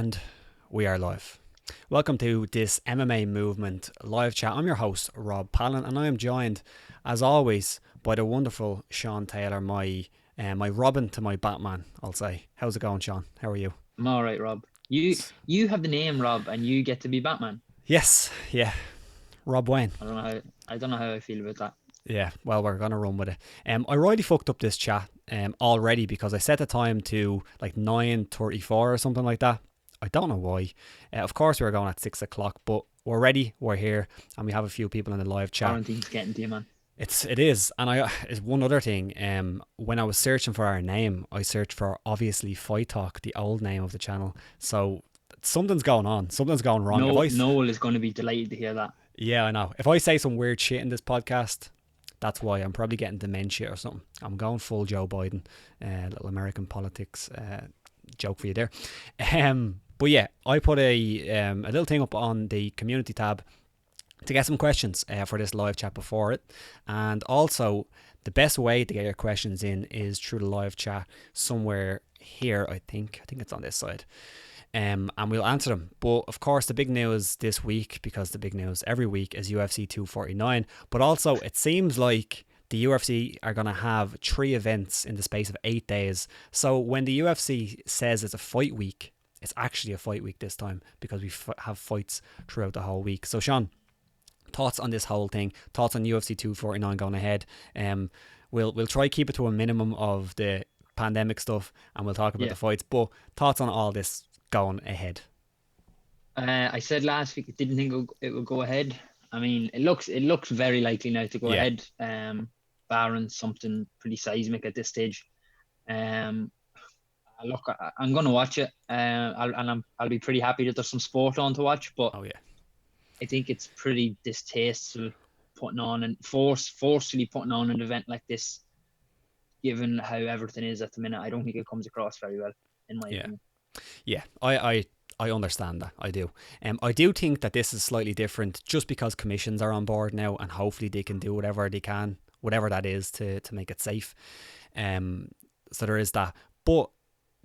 And we are live. Welcome to this MMA Movement live chat. I'm your host, Rob Palin, and I am joined, as always, by the wonderful Sean Taylor, my Robin to my Batman, I'll say. How's it going, Sean? How are you? I'm all right, Rob. You have the name Rob, and you get to be Batman. Yes, yeah. Rob Wayne. I don't know how I feel about that. Yeah, well, we're gonna run with it. I already fucked up this chat already because I set the time to like 9:34 or something like that. I don't know why. Of course, we were going at 6 o'clock, but we're ready. We're here, and we have a few people in the live chat. Quarantine's getting to you, man. It is, and it's one other thing. When I was searching for our name, I searched for obviously Fight Talk, the old name of the channel. So something's going on. Something's going wrong. Noel is going to be delighted to hear that. Yeah, I know. If I say some weird shit in this podcast, that's why. I'm probably getting dementia or something. I'm going full Joe Biden, little American politics joke for you there. But yeah, I put a little thing up on the community tab to get some questions for this live chat before it. And also, the best way to get your questions in is through the live chat somewhere here, I think. I think it's on this side. And we'll answer them. But of course, the big news this week, because the big news every week, is UFC 249. But also, it seems like the UFC are going to have 3 events in the space of 8 days. So when the UFC says it's a fight week, it's actually a fight week this time because we have fights throughout the whole week. So Sean, thoughts on this whole thing? Thoughts on UFC 249 going ahead? We'll try keep it to a minimum of the pandemic stuff, and we'll talk about the fights. But thoughts on all this going ahead? I said last week I didn't think it would go ahead. I mean, it looks very likely now to go ahead. Barring something pretty seismic at this stage. Look, I'm going to watch it, I'll be pretty happy that there's some sport on to watch. But I think it's pretty distasteful putting on and forcefully putting on an event like this, given how everything is at the minute. I don't think it comes across very well, in my opinion. Yeah, I understand that. I do. I do think that this is slightly different just because commissions are on board now, and hopefully they can do whatever they can, whatever that is, to make it safe. So there is that. But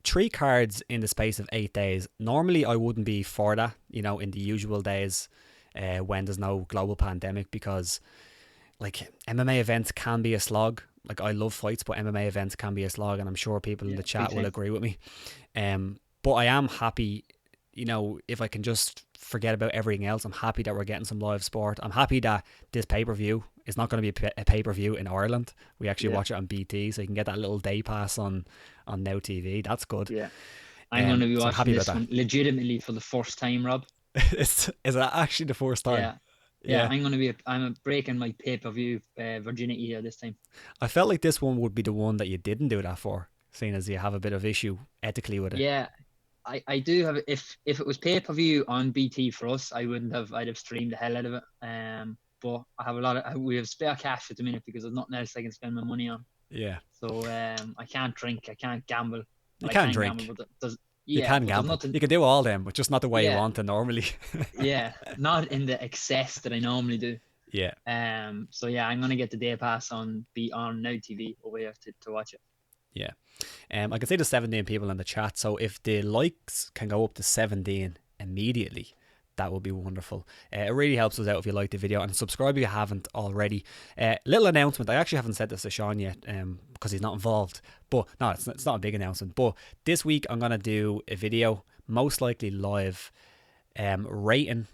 3 cards in the space of 8 days. Normally, I wouldn't be for that, in the usual days when there's no global pandemic, because like MMA events can be a slog. Like, I love fights, but MMA events can be a slog, and I'm sure people in the chat will agree with me. But I am happy, if I can just forget about everything else, I'm happy that we're getting some live sport. I'm happy that this pay-per-view is not going to be a pay-per-view in Ireland. We actually watch it on BT, so you can get that little day pass on Now TV. That's good. Yeah. I'm going to be watching this one legitimately for the first time, Rob. Is that actually the first time? Yeah. I'm breaking my pay-per-view virginity here this time. I felt like this one would be the one that you didn't do that for, seeing as you have a bit of issue ethically with it. Yeah, I do have. If it was pay-per-view on BT for us, I'd have streamed the hell out of it. But I have we have spare cash at the minute because there's nothing else I can spend my money on. Yeah. So I can't drink, I can't gamble. You can drink. You can gamble. You can do all them, but just not the way you want to normally. Yeah, not in the excess that I normally do. Yeah. So yeah, I'm gonna get the day pass on Now TV over here to watch it. Yeah. I can see the 17 people in the chat, so if the likes can go up to 17 immediately, that would be wonderful. It really helps us out if you like the video, and subscribe if you haven't already. Little announcement. I actually haven't said this to Sean yet because he's not involved, but no, it's not a big announcement. But this week I'm going to do a video, most likely live, ranking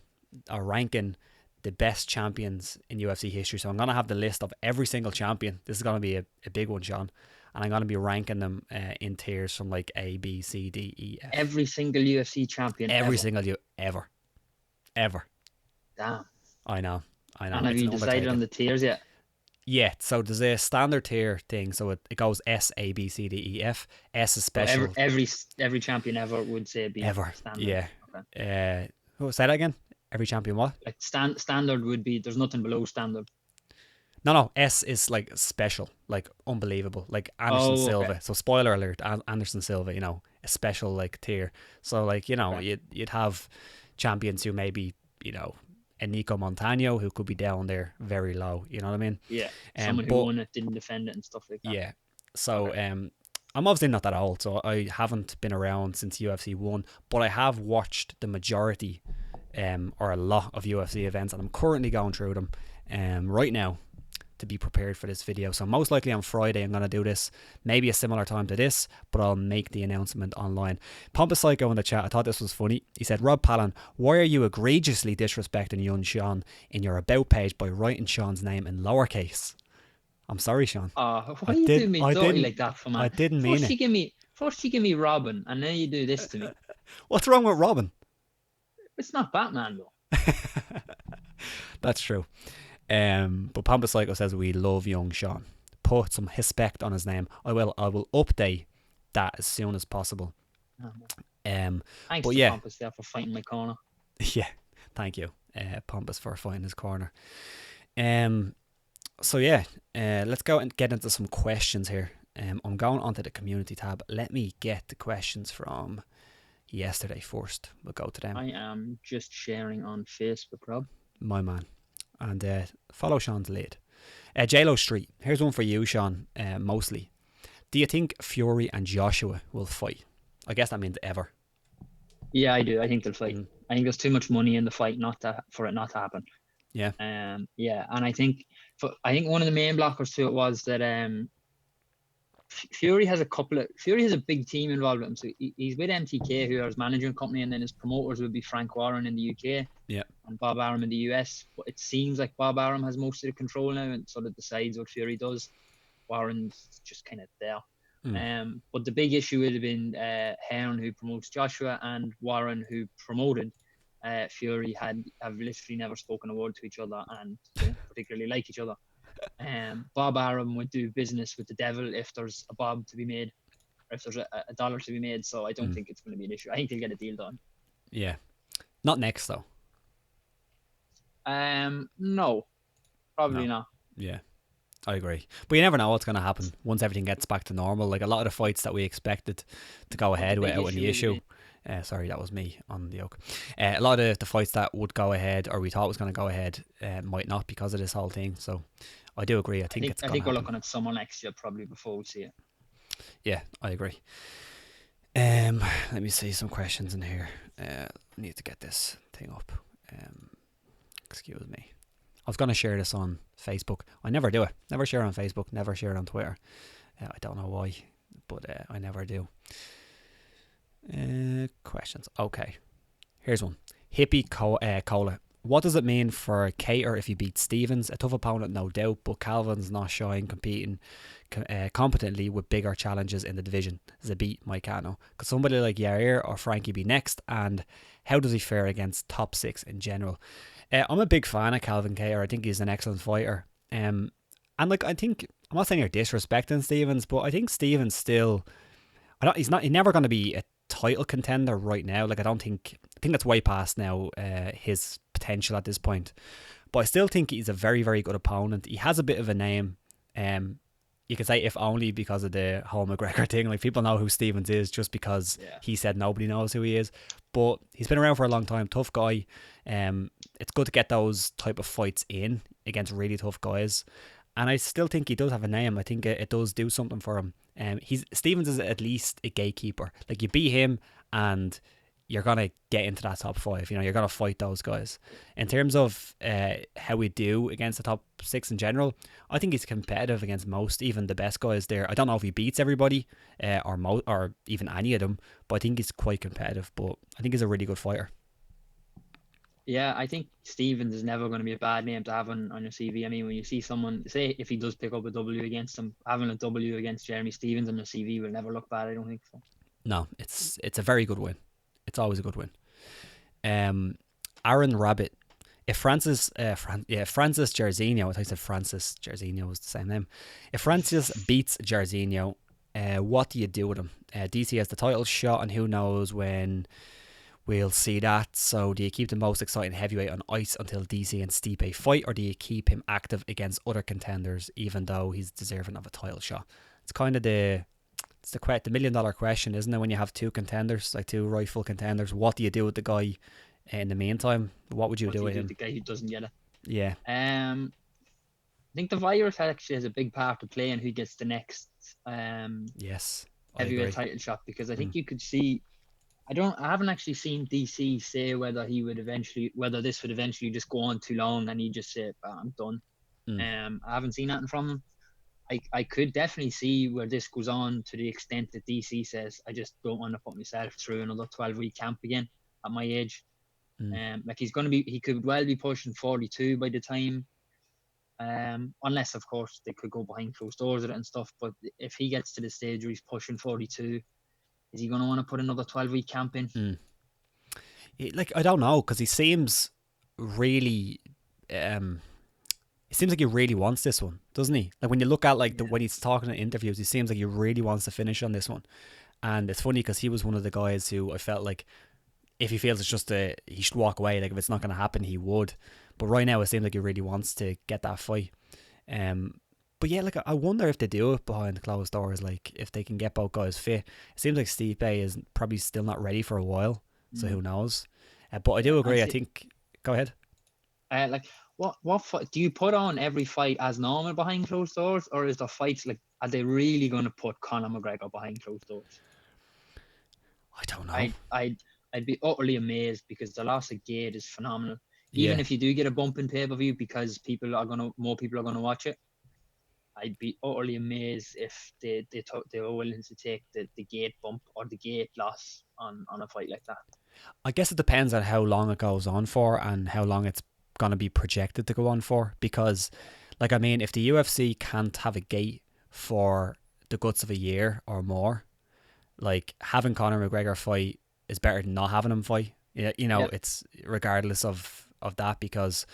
the best champions in UFC history. So I'm going to have the list of every single champion. This is going to be a big one, Sean. And I'm going to be ranking them in tiers from like A, B, C, D, E, F. Every single UFC champion ever. Damn. I know. And have you decided on the tiers yet? Yeah, so there's a standard tier thing. So it goes S, A, B, C, D, E, F. S is special. Every champion ever would say B. Ever. Standard. Yeah. Okay. Say that again? Every champion what? Like standard would be, there's nothing below standard. No, S is like special, like unbelievable, like Anderson Silva. Okay. So spoiler alert, Anderson Silva, a special like tier. So like, you'd have champions who maybe, a Nico Montano who could be down there very low, you know what I mean? Yeah, someone who won it, didn't defend it and stuff like that. Yeah, so I'm obviously not that old, so I haven't been around since UFC 1, but I have watched the majority or a lot of UFC events, and I'm currently going through them right now to be prepared for this video. So most likely on Friday I'm going to do this, maybe a similar time to this, but I'll make the announcement online. Pompous Psycho in the chat, I thought this was funny. He said, Rob Palin, why are you egregiously disrespecting young Sean in your about page by writing Sean's name in lowercase? I'm sorry, Sean. Why are you doing me dirty like that, for man? I didn't mean it. First you give me Robin, and then you do this to me. What's wrong with Robin? It's not Batman, though. That's true. But Pompous Psycho says we love young Sean. Put some respect on his name. I will update that as soon as possible. Thanks but to yeah, Pompous there for fighting my corner. Yeah, thank you, Pompous, for fighting his corner. So yeah, let's go and get into some questions here. I'm going onto the community tab. Let me get the questions from yesterday first. We'll go to them. I am just sharing on Facebook, Rob. My man. And follow Sean's lead. JLo Street. Here's one for you, Sean, mostly. Do you think Fury and Joshua will fight? I guess that means ever. Yeah, I do. I think they'll fight. I think there's too much money in the fight for it not to happen. Yeah. Yeah, and I think one of the main blockers to it was that Fury has a big team involved with him. So he's with MTK, who are his management company, and then his promoters would be Frank Warren in the UK, and Bob Arum in the US. But it seems like Bob Arum has most of the control now and sort of decides what Fury does. Warren's just kind of there. But the big issue would have been Hearn, who promotes Joshua, and Warren, who promoted Fury, have literally never spoken a word to each other and don't particularly like each other. Bob Arum would do business with the devil if there's a bob to be made, or if there's a dollar to be made. So I don't think it's going to be an issue. I think they'll get a deal done. Yeah, not next though. No, probably not. Yeah, I agree. But you never know what's going to happen once everything gets back to normal. Like a lot of the fights that we expected to go ahead without any issue. Sorry, that was me on the yoke. A lot of the fights that would go ahead, or we thought was going to go ahead, might not because of this whole thing. So I do agree. I think we're looking at summer next year probably before we see it. Yeah, I agree. Let me see some questions in here. I need to get this thing up. Excuse me. I was going to share this on Facebook. I never do it. Never share on Facebook. Never share on Twitter. I don't know why, but I never do. Questions. Okay. Here's one. Hippie Cola. What does it mean for Cater if he beats Stevens? A tough opponent, no doubt, but Calvin's not shy in competing competently with bigger challenges in the division. Does it beat Moicano? Could somebody like Yair or Frankie be next? And how does he fare against top six in general? I'm a big fan of Calvin Cater. I think he's an excellent fighter. And like, I think, I'm not saying you're disrespecting Stevens, but I think Stevens still, he's never going to be a title contender right now. Like, I think that's way past now his potential at this point, but I still think he's a very, very good opponent. He has a bit of a name. You could say if only because of the whole McGregor thing. Like, people know who Stevens is just because he said nobody knows who he is, but he's been around for a long time. Tough guy. It's good to get those type of fights in against really tough guys, and I still think he does have a name. I think it does do something for him. Stevens is at least a gatekeeper. Like, you beat him and you're gonna get into that top five. You know, you're gonna fight those guys. In terms of how we do against the top six in general, I think he's competitive against most, even the best guys there. I don't know if he beats everybody or even any of them, but I think he's quite competitive. But I think he's a really good fighter. Yeah, I think Stevens is never going to be a bad name to have on your CV. I mean, when you see someone, say if he does pick up a W against him, having a W against Jeremy Stevens on your CV will never look bad, I don't think so. No, it's a very good win. It's always a good win. Aaron Rabbit. If Francis Jairzinho, I think I said Francis Jairzinho was the same name. If Francis beats Jairzinho, what do you do with him? DC has the title shot, and who knows when we'll see that. So do you keep the most exciting heavyweight on ice until DC and Stipe fight, or do you keep him active against other contenders even though he's deserving of a title shot? It's kind of the $1 million question, isn't it? When you have two contenders, like two rightful contenders, what do you do with the guy in the meantime? What would you do with him? The guy who doesn't get it. Yeah. I think the virus actually has a big part to play in who gets the next. Yes. heavyweight title shot, because I think you could see. I haven't actually seen DC say whether this would eventually just go on too long and he just say, I'm done. I haven't seen nothing from him. I could definitely see where this goes on to the extent that DC says, I just don't want to put myself through another 12-week camp again at my age. Like he could well be pushing 42 by the time, unless of course they could go behind closed doors with it and stuff. But if he gets to the stage where he's pushing 42, is he going to want to put another 12-week camp in? Like, I don't know, because he seems really, it seems like he really wants this one, doesn't he? Like, when you look at when he's talking in interviews, he seems like he really wants to finish on this one. And it's funny because he was one of the guys who I felt like if he feels it's just he should walk away. Like, if it's not going to happen, he would. But right now, it seems like he really wants to get that fight. But yeah, like, I wonder if they do it behind closed doors, like if they can get both guys fit. It seems like Stipe is probably still not ready for a while, so who knows? But I do agree. I think. Go ahead. Like, what fight do you put on every fight as normal behind closed doors, or is the fights like, are they really going to put Conor McGregor behind closed doors? I don't know. I'd be utterly amazed, because the loss of Gate is phenomenal. Even if you do get a bump in pay-per-view, because more people are gonna watch it, I'd be utterly amazed if they were willing to take the Gate bump or the Gate loss on a fight like that. I guess it depends on how long it goes on for and how long it's going to be projected to go on for. Because, like, I mean, if the UFC can't have a Gate for the guts of a year or more, like, having Conor McGregor fight is better than not having him fight. It's regardless of that, because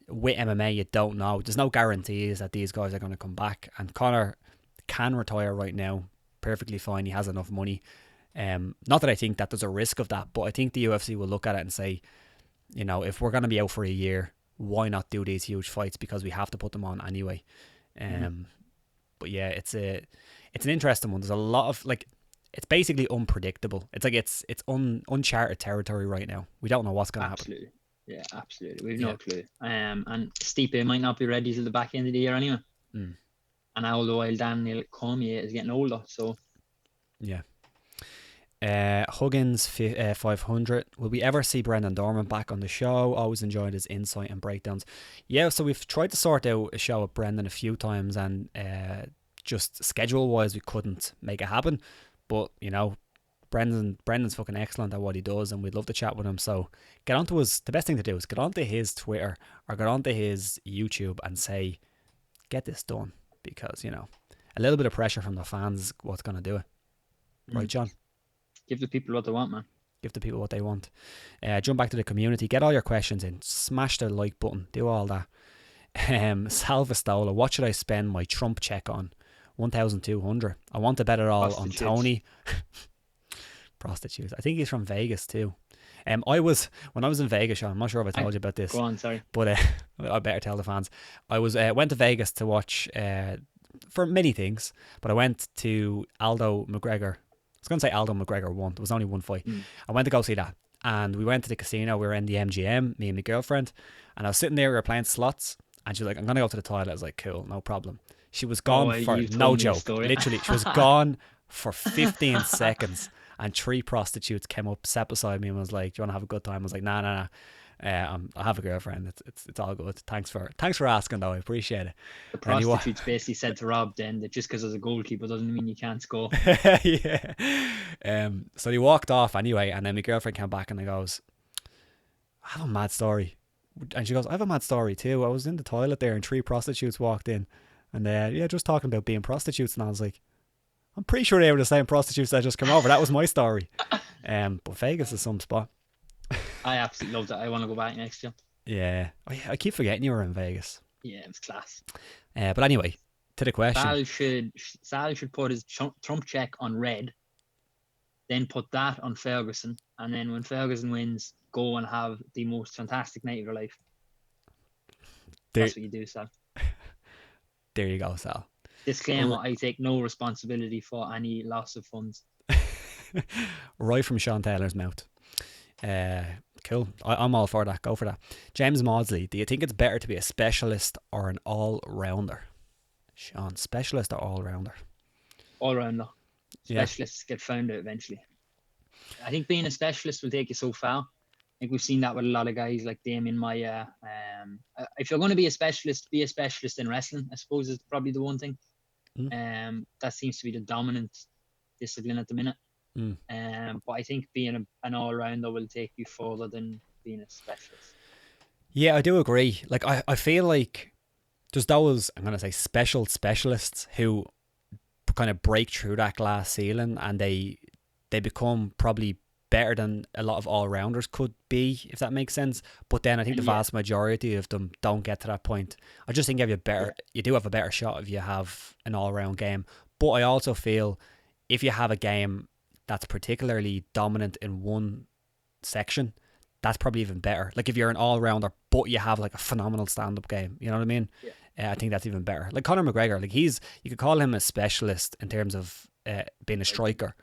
with MMA, you don't know. There's no guarantees that these guys are going to come back. And Conor can retire right now perfectly fine. He has enough money. Not that I think that there's a risk of that, but I think the UFC will look at it and say, if we're going to be out for a year, why not do these huge fights? Because we have to put them on anyway. But yeah, it's an interesting one. There's a lot of, like, it's basically unpredictable. It's like it's uncharted territory right now. We don't know what's going to happen. Absolutely. Yeah, absolutely. We've no clue. And Stipe might not be ready till the back end of the year anyway. And all the while Daniel Cormier is getting older. So yeah. Huggins 500. Will we ever see Brendan Dorman back on the show? Always enjoyed his insight and breakdowns. Yeah, so we've tried to sort out a show with Brendan a few times, and just schedule wise we couldn't make it happen. But Brendan's fucking excellent at what he does, and we'd love to chat with him. So get onto the best thing to do is get onto his Twitter or get onto his YouTube and say, get this done, because a little bit of pressure from the fans is what's going to do it. Right, John? Give the people what they want, man. Give the people what they want. Jump back to the community, get all your questions in, smash the like button, do all that. Salvastola, what should I spend my Trump check on? 1,200. I want to bet it all on Tony. Prostitutes. I think he's from Vegas too. When I was in Vegas, Sean, I'm not sure if I told you about this. Go on, sorry. But I better tell the fans. I went to Vegas to watch for many things, but I went to Aldo McGregor. I was going to say Aldo McGregor won. There was only one fight. I went to go see that, and we went to the casino. We were in the MGM, me and my girlfriend, and I was sitting there. We were playing slots, and she was like, "I'm going to go to the toilet." I was like, "Cool, no problem." She was gone for no joke. Literally, she was gone for 15 seconds. And 3 prostitutes came up, sat beside me, and was like, "Do you want to have a good time?" I was like, "Nah. I have a girlfriend. It's all good. Thanks for asking, though. I appreciate it." The prostitutes basically said to Rob then that just because there's a goalkeeper doesn't mean you can't score. Yeah. So he walked off anyway, and then my girlfriend came back and I goes, "I have a mad story," and she goes, "I have a mad story too. I was in the toilet there, and 3 prostitutes walked in, and just talking about being prostitutes," and I was like, I'm pretty sure they were the same prostitutes that just come over. That was my story. But Vegas is some spot. I absolutely loved it. I want to go back next year. Yeah. I keep forgetting you were in Vegas. Yeah, it was class. But anyway, to the question. Sal should put his Trump check on red, then put that on Ferguson, and then when Ferguson wins, go and have the most fantastic night of your life. That's what you do, Sal. There you go, Sal. Disclaimer, I take no responsibility for any loss of funds. Right from Sean Taylor's mouth. Cool. I'm all for that. Go for that. James Maudsley, do you think it's better to be a specialist or an all-rounder? Sean, specialist or all-rounder? All-rounder. Specialists get found out eventually. I think being a specialist will take you so far. I think we've seen that with a lot of guys like Damien Maya. If you're going to be a specialist in wrestling, I suppose is probably the one thing. That seems to be the dominant discipline at the minute. But I think being an all-rounder will take you further than being a specialist. Yeah, I do agree. Like, I feel like there's those, I'm going to say, specialists who kind of break through that glass ceiling, and they become probably better than a lot of all-rounders could be, if that makes sense. But then I think the vast majority of them don't get to that point. I just think you do have a better shot if you have an all-round game. But I also feel if you have a game that's particularly dominant in one section, that's probably even better. Like if you're an all-rounder but you have like a phenomenal stand-up game, you know what I mean? I think that's even better. Like Conor McGregor, like you could call him a specialist in terms of being a striker,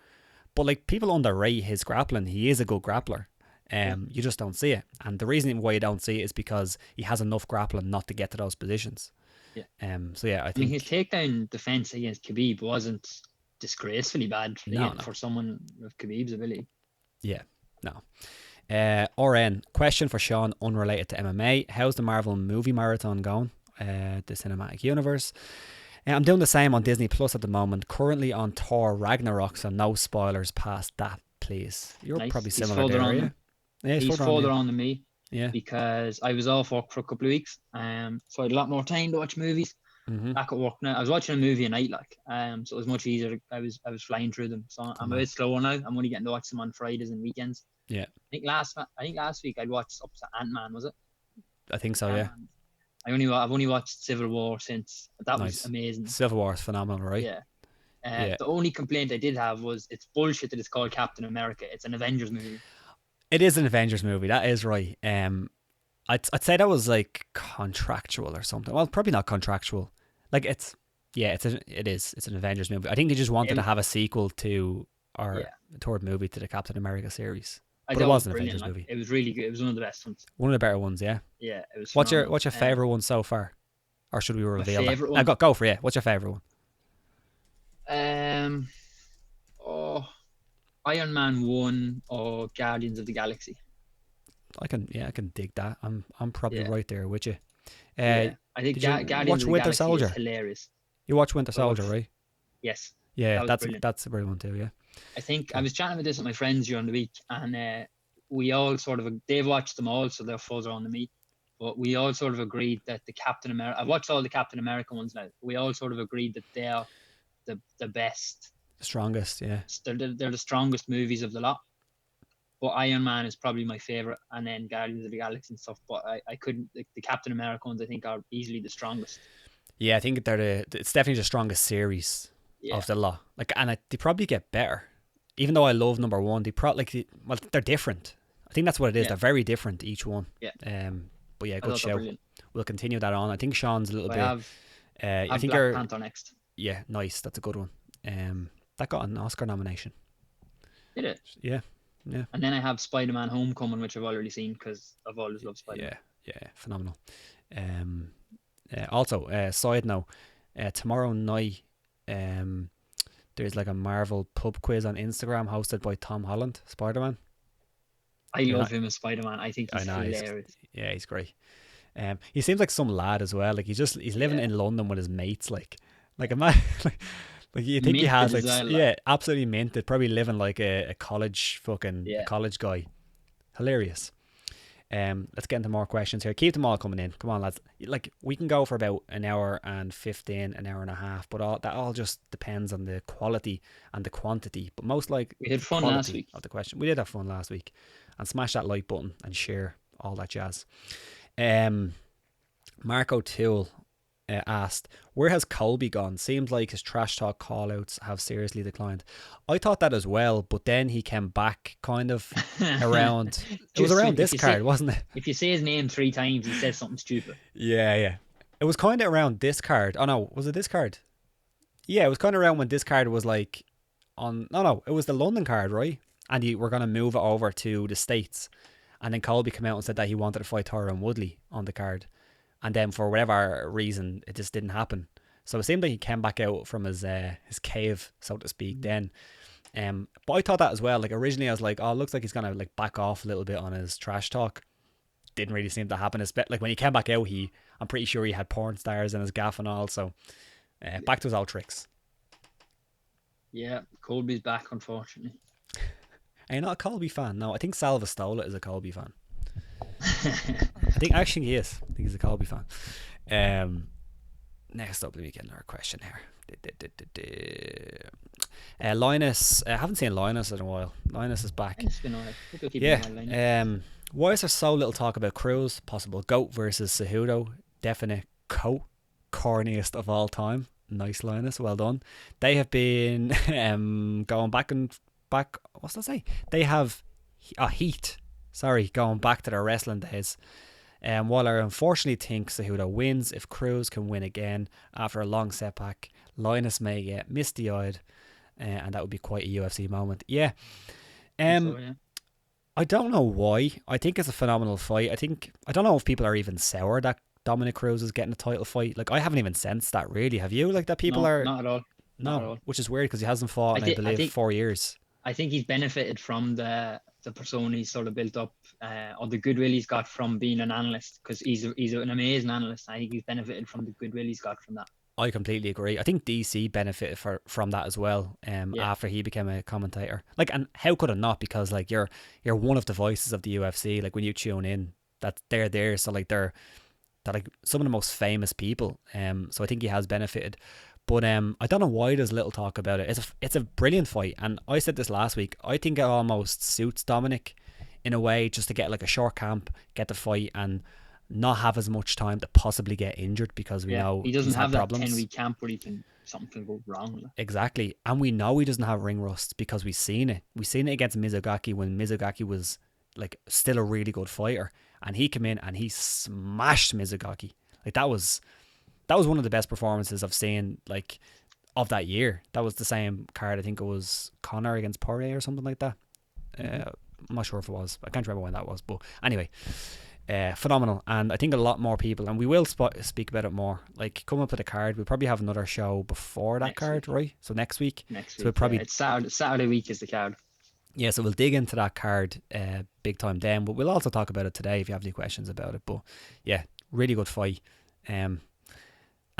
but like people underrate his grappling. He is a good grappler. You just don't see it, and the reason why you don't see it is because he has enough grappling not to get to those positions. So yeah, I think his takedown defense against Khabib wasn't disgracefully bad for someone with Khabib's ability. RN, question for Sean, unrelated to MMA. How's the Marvel movie marathon going? The cinematic universe. I'm doing the same on Disney Plus at the moment. Currently on Thor Ragnarok, so no spoilers past that, please. You're probably similar there, are you? Yeah, he's further on than me. Yeah, because I was off work for a couple of weeks. So I had a lot more time to watch movies. Back at work now. I was watching a movie a night, so it was much easier. I was flying through them. So I'm a bit slower now. I'm only getting to watch them on Fridays and weekends. Yeah. I think last week I'd watched up to Ant-Man, was it? I think so, yeah. I've only watched Civil War since. That was amazing. Civil War is phenomenal, right? Yeah. The only complaint I did have was it's bullshit that it's called Captain America. It's an Avengers movie. It is an Avengers movie. That is right. I'd say that was like contractual or something. Well, probably not contractual. Like it is. It's an Avengers movie. I think they just wanted to have a sequel to our third movie to the Captain America series. But it was an Avengers movie. It was really good. It was one of the best ones. One of the better ones, yeah. Yeah, it was. What's your favorite one so far, or should we reveal that? Go for it. What's your favorite one? Iron Man 1 or Guardians of the Galaxy. I can dig that. I'm probably right there with you. I think Guardians of the Galaxy is hilarious. You watch Winter Soldier, right? Yes. Yeah, that's a brilliant one too. Yeah. I think I was chatting with this with my friends during the week, and we all they've watched them all, so they're further on than me. But we all sort of agreed that the Captain America. I've watched all the Captain America ones now. We all sort of agreed that they are the best, the strongest. Yeah. They're the strongest movies of the lot. But Iron Man is probably my favorite, and then Guardians of the Galaxy and stuff. But I couldn't. The Captain America ones I think are easily the strongest. Yeah, I think it's definitely the strongest series of the lot. Like, and they probably get better. Even though I love number one, they're different. I think that's what it is. They're very different, each one. Yeah. But yeah, good show. We'll continue that on. I think Sean's a little bit. I think Black Panther next. Yeah, nice. That's a good one. That got an Oscar nomination. Did it? Yeah. Yeah. And then I have Spider-Man: Homecoming, which I've already seen because I've always loved Spider-Man. Yeah, phenomenal. Also, side note, tomorrow night, there's like a Marvel pub quiz on Instagram hosted by Tom Holland, Spider-Man. I love him as Spider-Man. I think he's hilarious. He's great. He seems like some lad as well. Like he's living in London with his mates. Like a man. Like you think minted he has absolutely minted. Probably living like a college college guy. Hilarious. Let's get into more questions here. Keep them all coming in. Come on, lads. Like we can go for about an hour and 15, an hour and a half, but that all just depends on the quality and the quantity. But most like we had fun last week of the question. We did have fun last week, and smash that like button and share all that jazz. Marco Toole asked, where has Colby gone? Seems like his trash talk call-outs have seriously declined. I thought that as well, but then he came back kind of around. It was around this card, wasn't it? If you say his name 3 times, he says something stupid. Yeah. It was kind of around this card. Oh no, was it this card? Yeah, it was kind of around when this card was like on. No, it was the London card, right? And we're going to move it over to the States. And then Colby came out and said that he wanted to fight Tyron Woodley on the card. And then for whatever reason, it just didn't happen. So it seemed like he came back out from his cave, so to speak, then. But I thought that as well. Like originally I was like, oh, it looks like he's gonna like back off a little bit on his trash talk. Didn't really seem to happen. Like when he came back out, I'm pretty sure he had porn stars in his gaff and all. So back to his old tricks. Yeah, Colby's back, unfortunately. Are you not a Colby fan? No, I think Salvastola is a Colby fan. I think actually he is. I think he's a Colby fan. Next up, let me get another question here. Linus, I haven't seen Linus in a while. Linus is back. It's been alright. Yeah. Why is there so little talk about Cruz? Possible GOAT versus Cejudo. Definite GOAT. Corniest of all time. Nice, Linus. Well done. They have been going back. What's that say? They have Heat. Sorry, going back to their wrestling days. While I unfortunately think Cejudo wins, if Cruz can win again after a long setback, Linus may get misty-eyed, and that would be quite a UFC moment. Yeah. I don't know why. I think it's a phenomenal fight. I don't know if people are even sour that Dominic Cruz is getting a title fight. Like, I haven't even sensed that, really. Have you? Like, that people are... Not at all. No, not at all. Which is weird because he hasn't fought in, I believe, 4 years. I think he's benefited from the persona he's sort of built up, or the goodwill he's got from being an analyst, because he's an amazing analyst. I think he's benefited from the goodwill he's got from that. I completely agree. I think DC benefited from that as well. After he became a commentator, like, and how could it not? Because like you're one of the voices of the UFC. Like when you tune in, that they're there. So like they're like some of the most famous people. So I think he has benefited. But I don't know why there's little talk about it. It's a brilliant fight, and I said this last week. I think it almost suits Dominic in a way, just to get like a short camp, get the fight, and not have as much time to possibly get injured, because we know he doesn't have that problems. 10-week camp where something can go wrong. Exactly, and we know he doesn't have ring rust because we've seen it. We've seen it against Mizugaki when Mizugaki was like still a really good fighter, and he came in and he smashed Mizugaki. Like that was one of the best performances I've seen, like, of that year. That was the same card. I think it was Conor against Poirier or something like that. I'm not sure if it was. I can't remember when that was. But anyway, phenomenal. And I think a lot more people, and we will speak about it more, like, come up with a card. We'll probably have another show before that next card, week. Right? So next week. So we'll probably, it's Saturday week is the card. Yeah, so we'll dig into that card big time then. But we'll also talk about it today if you have any questions about it. But yeah, really good fight.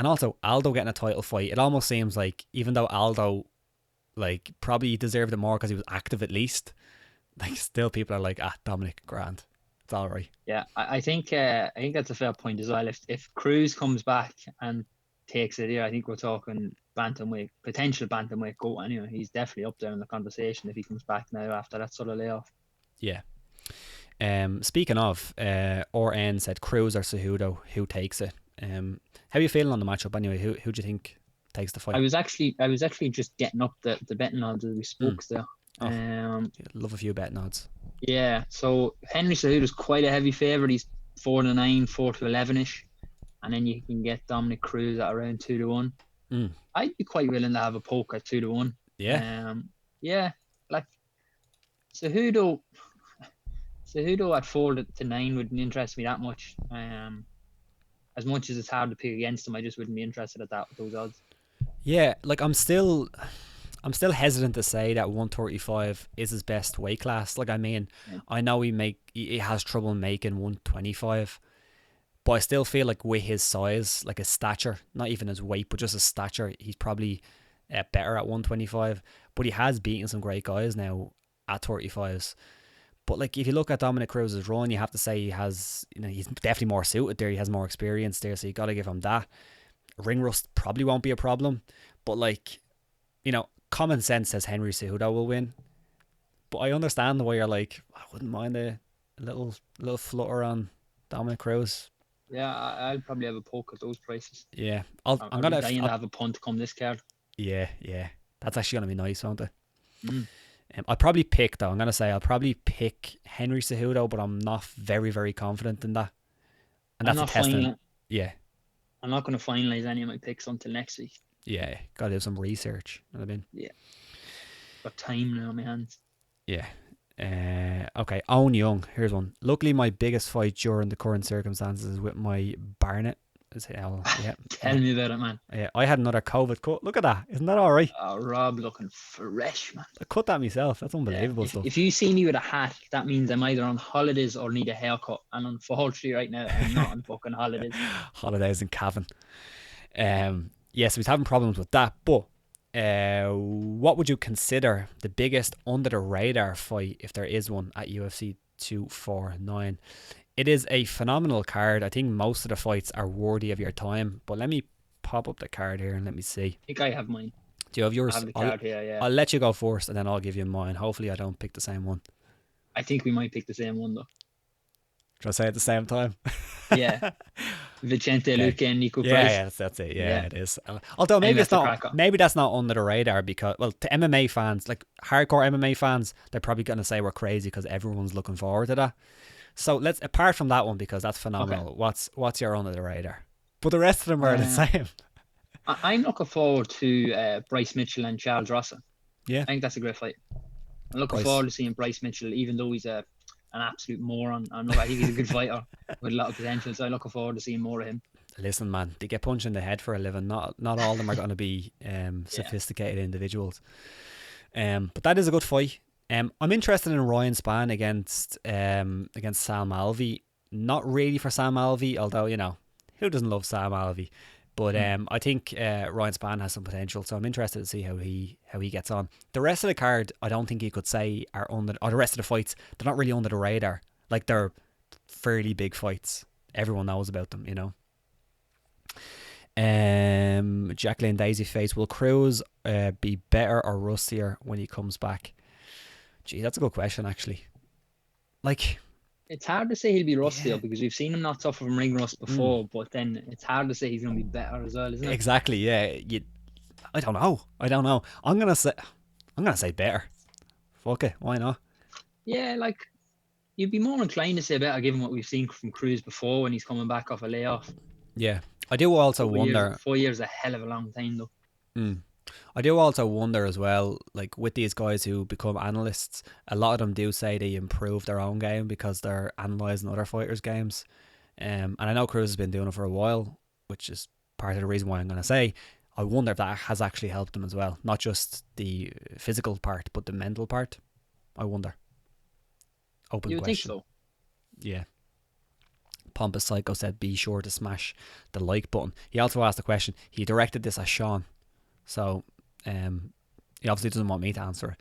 And also Aldo getting a title fight. It almost seems like, even though Aldo like probably deserved it more because he was active at least, like still people are like, Dominic, grand, it's all right. Yeah, I think that's a fair point as well. If Cruz comes back and takes it here, I think we're talking bantamweight, potential bantamweight GOAT anyway. He's definitely up there in the conversation if he comes back now after that sort of layoff. Yeah. Speaking of, RN said Cruz or Cejudo, who takes it? How are you feeling on the matchup anyway? Who do you think takes the fight? I was actually just getting up the betting odds as we spoke there. Love a few betting odds. Yeah, so Henry Cejudo is quite a heavy favourite. He's 4-9, 4-11ish, and then you can get Dominic Cruz at around 2-1. I'd be quite willing to have a poke at 2-1. Yeah. Yeah, like Cejudo at 4-9 wouldn't interest me that much. As much as it's hard to pick against him, I just wouldn't be interested at those odds. Yeah, like I'm still hesitant to say that 135 is his best weight class. Like, I mean, I know he has trouble making 125, but I still feel like with his size, like his stature, not even his weight, but just his stature, he's probably better at 125. But he has beaten some great guys now at 35s. But like, if you look at Dominic Cruz's run, you have to say he has, he's definitely more suited there. He has more experience there, so you got to give him that. Ring rust probably won't be a problem, but like, common sense says Henry Cejudo will win. But I understand the way you're like, I wouldn't mind a little flutter on Dominic Cruz. Yeah, I'll probably have a poke at those prices. Yeah, I'm gonna have a punt come this card. Yeah, that's actually gonna be nice, won't it? I'll probably pick Henry Cejudo, but I'm not very, very confident in that. And that's a testing. Yeah. I'm not going to finalise any of my picks until next week. Yeah, got to do some research. You know what I mean? Yeah. Got time now on my hands. Yeah. Okay, Owen Young, here's one. Luckily, my biggest fight during the current circumstances is with my Barnett. Yeah. Tell me about it, man. Yeah, I had another COVID cut. Look at that. Isn't that all right? Rob looking fresh, man. I cut that myself. That's Yeah. unbelievable stuff. If you see me with a hat, that means I'm either on holidays or need a haircut. And unfortunately, right now, I'm not on fucking holidays. Holidays in Cavan. Yes, we was having problems with that. But what would you consider the biggest under the radar fight, if there is one, at UFC 249? It is a phenomenal card. I think most of the fights are worthy of your time. But let me pop up the card here and let me see. I think I have mine. Do you have yours? I have the card here, yeah. I'll let you go first and then I'll give you mine. Hopefully I don't pick the same one. I think we might pick the same one, though. Should I say at the same time? Yeah. Vicente Luque and Nico Price. Yeah, that's it. Yeah, it is. Although maybe it's not. Maybe that's not under the radar because, well, to MMA fans, like hardcore MMA fans, they're probably going to say we're crazy because everyone's looking forward to that. So let's, apart from that one, because that's phenomenal. Okay. What's your under the radar? But the rest of them are the same. I'm looking forward to Bryce Mitchell and Charles Rossa. Yeah, I think that's a great fight. I'm looking forward to seeing Bryce Mitchell, even though he's an absolute moron. I think he's a good fighter with a lot of potential. So I'm looking forward to seeing more of him. Listen, man, they get punched in the head for a living. Not all of them are going to be sophisticated individuals. But that is a good fight. I'm interested in Ryan Spann against Sam Alvey. Not really for Sam Alvey, although, you know, who doesn't love Sam Alvey? But I think Ryan Spann has some potential, so I'm interested to see how he gets on. The rest of the card, I don't think you could say are under, or the rest of the fights, they're not really under the radar. Like, they're fairly big fights. Everyone knows about them, you know. Jacqueline Daisy Face, will Cruz be better or rustier when he comes back? Gee, that's a good question, actually. Like, it's hard to say he'll be rustier because we've seen him not suffer from ring rust before, but then it's hard to say he's going to be better as well, isn't it? Exactly, yeah. I don't know. I'm gonna say better. Fuck it, why not? Yeah, like, you'd be more inclined to say better given what we've seen from Cruz before when he's coming back off a layoff. Yeah, I do also wonder. 4 years is a hell of a long time, though. I do also wonder as well, like with these guys who become analysts, a lot of them do say they improve their own game because they're analysing other fighters' games. And I know Cruz has been doing it for a while, which is part of the reason why I'm going to say, I wonder if that has actually helped them as well. Not just the physical part, but the mental part. I wonder. Open you question. Think so? Yeah. Pompous Psycho said, be sure to smash the like button. He also asked a question. He directed this at Sean. So, he obviously doesn't want me to answer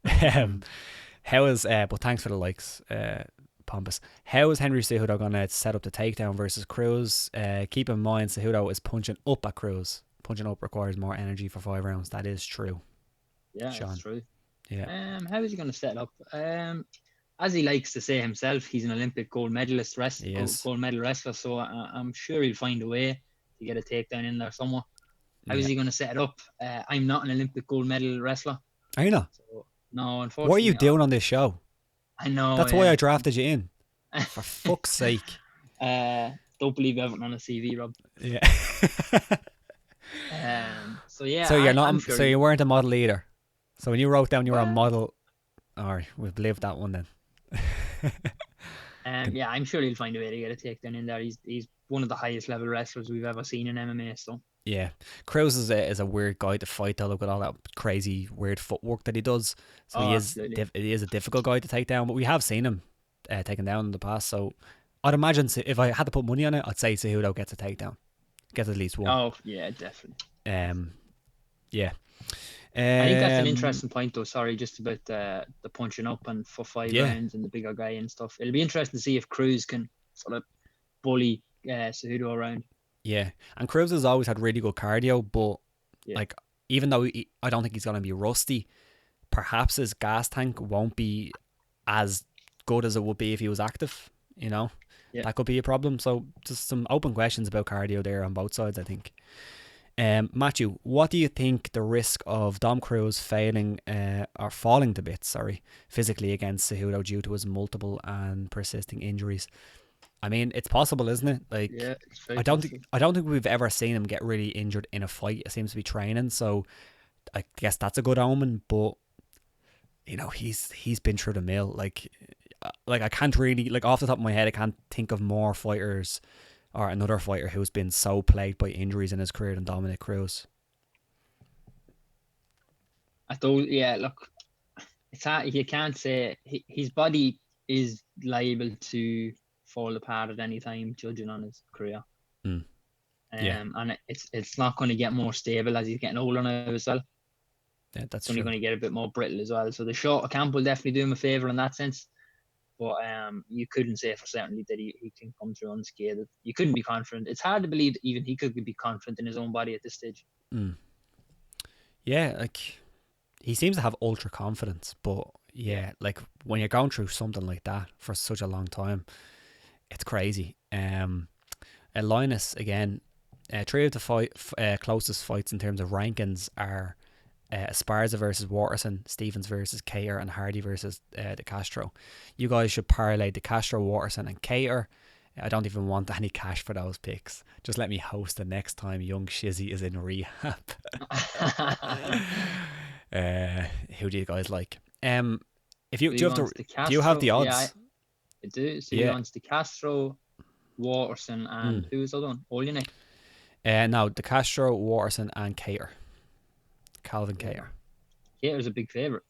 it. How is, but thanks for the likes, Pompous. How is Henry Cejudo going to set up the takedown versus Cruz? Keep in mind, Cejudo is punching up at Cruz. Punching up requires more energy for 5 rounds. That is true. Yeah, Sean. that's true. Yeah. How is he going to set up? As he likes to say himself, he's an Olympic gold medalist gold medal wrestler. So I'm sure he'll find a way to get a takedown in there somewhere. How is he going to set it up? I'm not an Olympic gold medal wrestler. Are you not? So, no, unfortunately. What are you doing on this show? I know. That's why I drafted you in. For fuck's sake. Don't believe everything on a CV, Rob. Yeah. So yeah. So you're not. Sure you weren't a model either. So when you wrote down you were a model, alright, we've believed that one then. Yeah, I'm sure he'll find a way to get a takedown in there. He's one of the highest level wrestlers we've ever seen in MMA. So. Yeah, Cruz is a weird guy to fight though. Look at all that crazy weird footwork that he does. So he is a difficult guy to take down. But we have seen him taken down in the past. So I'd imagine if I had to put money on it, I'd say Cejudo gets a takedown, gets at least one. Oh yeah, definitely. Yeah. I think that's an interesting point though. Sorry, just about the punching up and for 5 rounds and the bigger guy and stuff. It'll be interesting to see if Cruz can sort of bully Cejudo around. Yeah, and Cruz has always had really good cardio, but like even though I don't think he's going to be rusty, perhaps his gas tank won't be as good as it would be if he was active. You know, that could be a problem. So just some open questions about cardio there on both sides, I think. Matthew, what do you think the risk of Dom Cruz failing or falling to bits, physically against Cejudo due to his multiple and persisting injuries? I mean, it's possible, isn't it? Like, I don't think we've ever seen him get really injured in a fight. It seems to be training, so I guess that's a good omen. But you know, he's been through the mill. Like I can't really, like, off the top of my head, I can't think of more fighters or another fighter who's been so plagued by injuries in his career than Dominic Cruz? I thought, yeah, look, it's hard, you can't say his body is liable to fall apart at any time, judging on his career. Yeah. And it's not going to get more stable as he's getting older now as well. Yeah, that's It's only true. going to get a bit more brittle as well. So the shorter camp will definitely do him a favour in that sense. But you couldn't say for certainty that he can come through unscathed. You couldn't be confident. It's hard to believe that even he could be confident in his own body at this stage. Yeah, like he seems to have ultra confidence, but yeah, like when you're going through something like that for such a long time, it's crazy. Linus again, three of the closest fights in terms of rankings are Esparza versus Waterson, Stevens versus Cater, and Hardy versus De Castro. You guys should parlay De Castro, Waterson, and Cater. I don't even want any cash for those picks. Just let me host the next time young Shizzy is in rehab. Who do you guys like? If you do you have the odds? Yeah, I do. So he wants De Castro, Waterson, and who was the other one? Olenek. No, De Castro, Waterson, and Cater. Calvin Cater. Cater's a big favourite.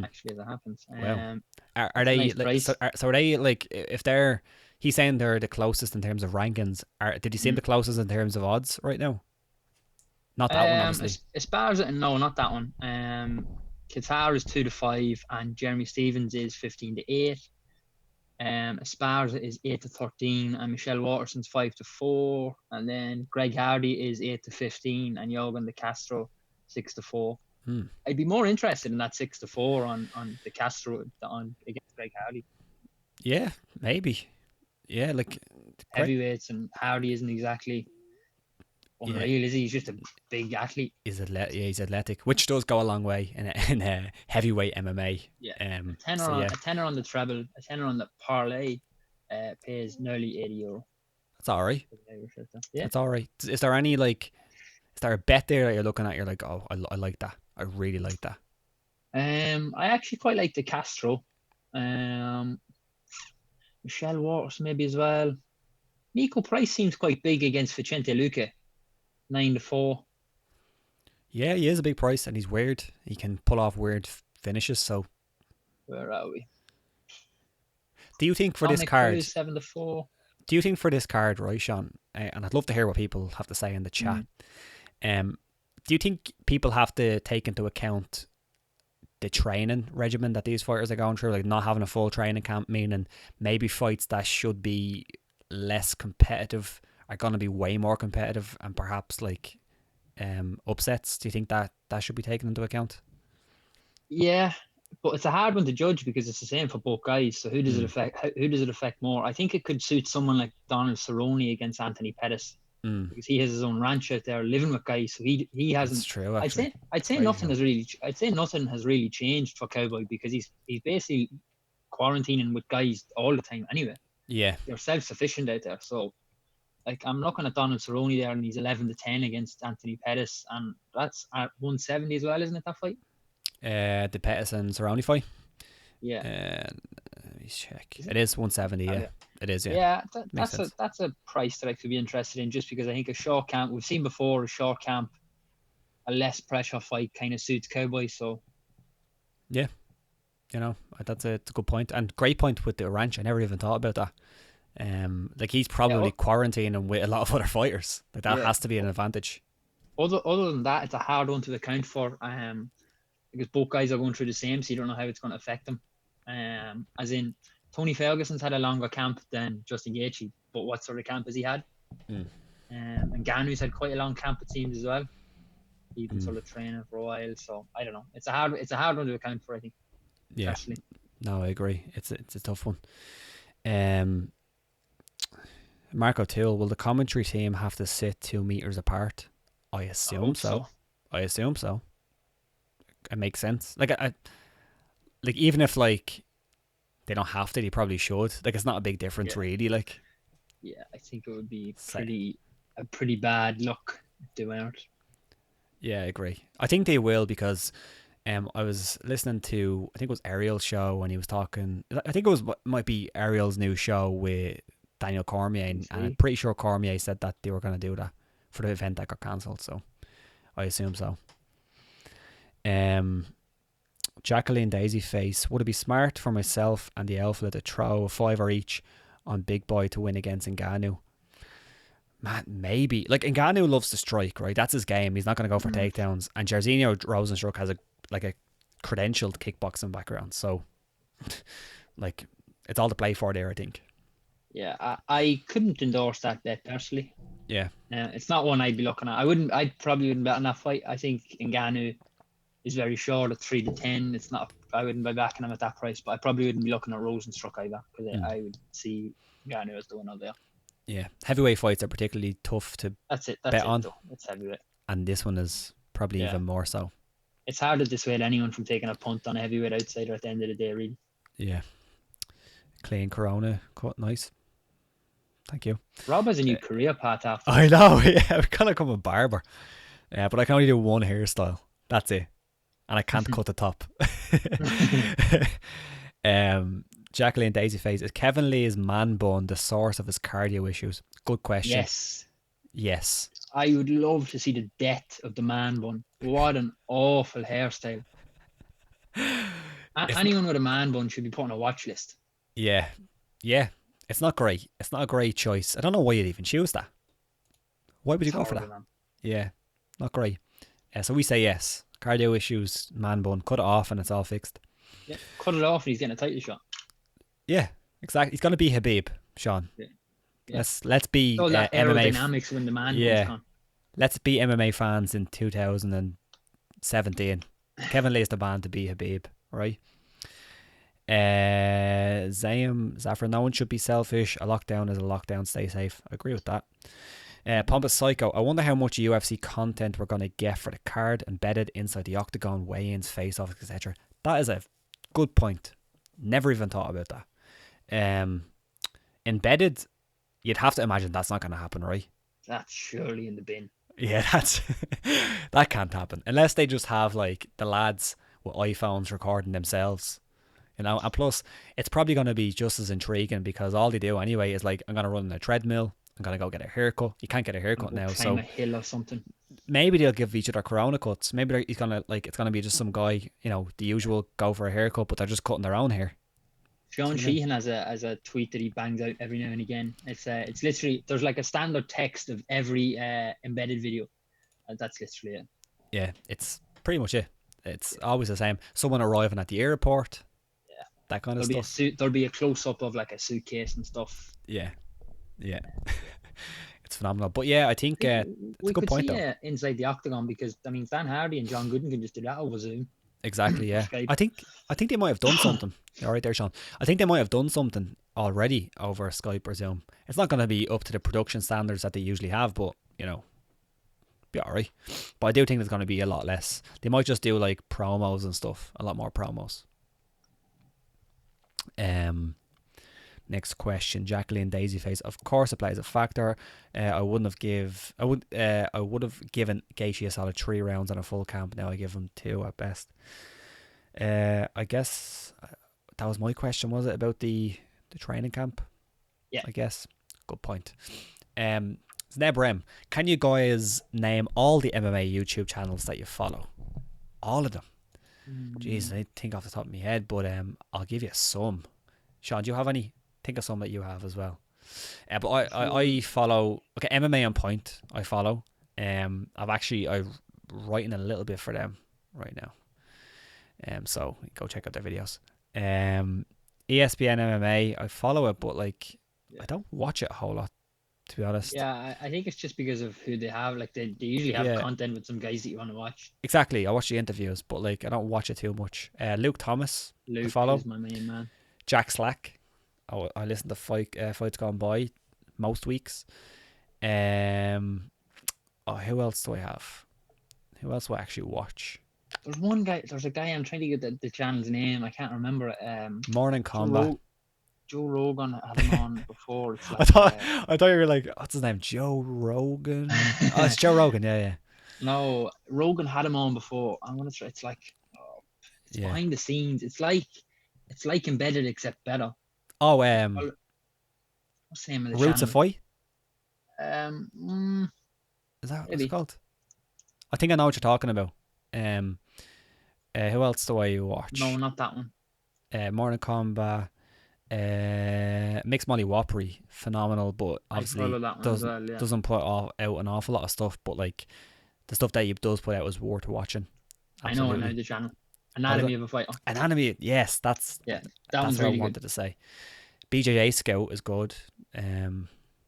Actually, as it happens. Wow. Are they like, so are they like, if they're, he's saying they're the closest in terms of rankings, did you see the closest in terms of odds right now? Not that one, obviously. Esparza, no, not that one. Qatar is 2-5 and Jeremy Stevens is 15-8. Esparza is 8-13 and Michelle Waterson's 5-4, and then Greg Hardy is 8-15 and Jorgen De Castro 6-4. I'd be more interested in that 6-4 on De Castro against Greg Hardy. Yeah, maybe. Yeah, like heavyweights, and Hardy isn't exactly unreal, is he? He's just a big athlete. He's athletic, which does go a long way in heavyweight MMA. Yeah. A tenner on the treble, a tenner on the parlay pays nearly €80. That's all right. Yeah, that's all right. Is there any is there a bet there that you're looking at? You're like, oh, I like that. I really like that. I actually quite like De Castro. Michelle Waters maybe as well. Nico Price seems quite big against Vicente Luque. 9-4. Yeah, he is a big price, and he's weird. He can pull off weird finishes. So, where are we? Do you think for this card? 7-4. Do you think for this card, right, Sean? And I'd love to hear what people have to say in the chat. Do you think people have to take into account the training regimen that these fighters are going through, like not having a full training camp, meaning maybe fights that should be less competitive are going to be way more competitive, and perhaps like upsets? Do you think that should be taken into account? Yeah, but it's a hard one to judge because it's the same for both guys. So who does it affect? Who does it affect more? I think it could suit someone like Donald Cerrone against Anthony Pettis, because he has his own ranch out there living with guys. So he hasn't. That's true. Actually. I'd say nothing has really changed for Cowboy, because he's basically quarantining with guys all the time anyway. Yeah, you're self-sufficient out there. So like, I'm looking at Donald Cerrone there, and he's 11-10 against Anthony Pettis, and that's at 170 as well, isn't it, that fight? The Pettis and Cerrone fight. Yeah. Let me check. It is 170. Yeah, it is. Yeah. That's a price that I could be interested in, just because I think a short camp, we've seen before, a short camp, a less pressure fight kind of suits Cowboy. So yeah, that's a good point, and great point with the ranch. I never even thought about that. Like, he's probably quarantining with a lot of other fighters. Like, that has to be an advantage. Other than that, it's a hard one to account for. Because both guys are going through the same, so you don't know how it's going to affect them. As in, Tony Ferguson's had a longer camp than Justin Gaethje, but what sort of camp has he had? And Ganou's had quite a long camp, it seems, as well. He's been sort of training for a while, so I don't know. It's a hard one to account for, I think. Yeah. Personally. No, I agree. It's a tough one. Marco Till, will the commentary team have to sit 2 meters apart? I assume so. It makes sense. Like, like, even if like they don't have to, they probably should. Like, it's not a big difference, really. Like, yeah, I think it would be a pretty bad look if they weren't. Yeah, I agree. I think they will, because I was listening to, I think it was Ariel's show, when he was talking. I think it might be Ariel's new show Daniel Cormier, and I'm pretty sure Cormier said that they were going to do that for the event that got cancelled, so I assume so. Jacqueline Daisy Face, would it be smart for myself and the Alpha to throw a $5 each on Big Boy to win against Ngannou? Man, maybe. Like, Ngannou loves to strike, right? That's his game. He's not going to go for takedowns. And Jairzinho Rosenstruck has a credentialed kickboxing background, so like, it's all to play for there, I think. Yeah, I couldn't endorse that bet personally. Yeah. It's not one I'd be looking at. I probably wouldn't bet on that fight. I think Ngannou is very short at 3-10. It's not. I wouldn't be backing him at that price, but I probably wouldn't be looking at Rosenstruck either, because I would see Ngannou as the winner there. Yeah, heavyweight fights are particularly tough to bet on. It's heavyweight, and this one is probably even more so. It's hard to dissuade anyone from taking a punt on a heavyweight outsider at the end of the day, really. Yeah. Clean Corona cut, nice. Thank you. Rob has a new career path after. I know, yeah. I've kind of become a barber. Yeah, but I can only do one hairstyle. That's it. And I can't cut the top. Jacqueline Daisyface, is Kevin Lee's man bun the source of his cardio issues? Good question. Yes. I would love to see the depth of the man bun. What an awful hairstyle. Anyone with a man bun should be put on a watch list. Yeah. It's not great. It's not a great choice. I don't know why you'd even choose that. Why would you go for that? Man. Yeah, not great. So we say yes. Cardio issues, man bun, cut it off and it's all fixed. Yeah, cut it off and he's getting a title shot. Yeah, exactly. He's going to be Habib, Sean. Yeah. Let's be that MMA aerodynamics when the man bun's gone. Let's be MMA fans in 2017. Kevin Lee's the man to be Habib, right? Zafra, no one should be selfish. A lockdown is a lockdown. Stay safe. I agree with that. Pompous Psycho, I wonder how much UFC content we're going to get for the card embedded inside the octagon, weigh-ins, face-offs, etc. That is a good point. Never even thought about that. Embedded, you'd have to imagine that's not going to happen, right? That's surely in the bin. Yeah, that can't happen unless they just have like the lads with iPhones recording themselves. And plus it's probably going to be just as intriguing because all they do anyway is like, I'm going to run on a treadmill, I'm going to go get a haircut. You can't get a haircut now, so a hill or something. Maybe they'll give each other corona cuts. Maybe it's going to be just some guy, the usual go for a haircut, but they're just cutting their own hair. Sean Sheehan has a tweet that he bangs out every now and again. It's literally, there's like a standard text of every embedded video. That's literally it. Yeah, it's pretty much it. It's always the same. Someone arriving at the airport. Yeah. That kind of stuff. There'll be a close-up of like a suitcase and stuff. Yeah. It's phenomenal. But yeah, I think it's a good point though. Inside the octagon, because I mean Dan Hardy and John Gooden can just do that over Zoom. Exactly, yeah. I think they might have done something. All right there, Sean. I think they might have done something already over Skype or Zoom. It's not going to be up to the production standards that they usually have, but be all right. But I do think there's going to be a lot less. They might just do like promos and stuff, a lot more promos. Next question, Jacqueline Daisyface. Of course, it plays a factor. I would have given Gaethje a solid 3 rounds on a full camp. Now I give him 2 at best. I guess that was my question. Was it about the training camp? Yeah. I guess. Good point. Zneb Rem, can you guys name all the MMA YouTube channels that you follow? All of them. Jeez, I think off the top of my head, but I'll give you some. Sean, do you have any? Think of some that you have as well. But I follow MMA on Point. I follow. I'm writing a little bit for them right now. So go check out their videos. ESPN MMA, I follow it, but I don't watch it a whole lot, to be honest. Yeah, I think it's just because of who they have. Like they usually have content with some guys that you want to watch. Exactly, I watch the interviews, but I don't watch it too much. Luke Thomas, I follow. Is my main man. Jack Slack. I listen to Fights Gone By most weeks. Who else do I have? Who else do I actually watch? There's a guy, I'm trying to get the channel's name. I can't remember it. Morning Combat. Joe Rogan had him on before. It's like, I thought you were like, what's his name? Joe Rogan? Oh, it's Joe Rogan. Yeah. No, Rogan had him on before. I'm gonna try. It's like, behind the scenes. It's like Embedded except better. Oh, What's the name of the Roots of channel? Fight? Um, Is that what it's maybe. called? I think I know what you're talking about. Who else do I watch? No, not that one. Morning Combat. Mixed Molly Whoppery, phenomenal, but obviously doesn't put out an awful lot of stuff. But like the stuff that he does put out is worth watching. Absolutely. I know the channel. Anatomy of a Fighter. Anatomy, yes, that's that's what really I wanted good. to say. BJJ Scout is good.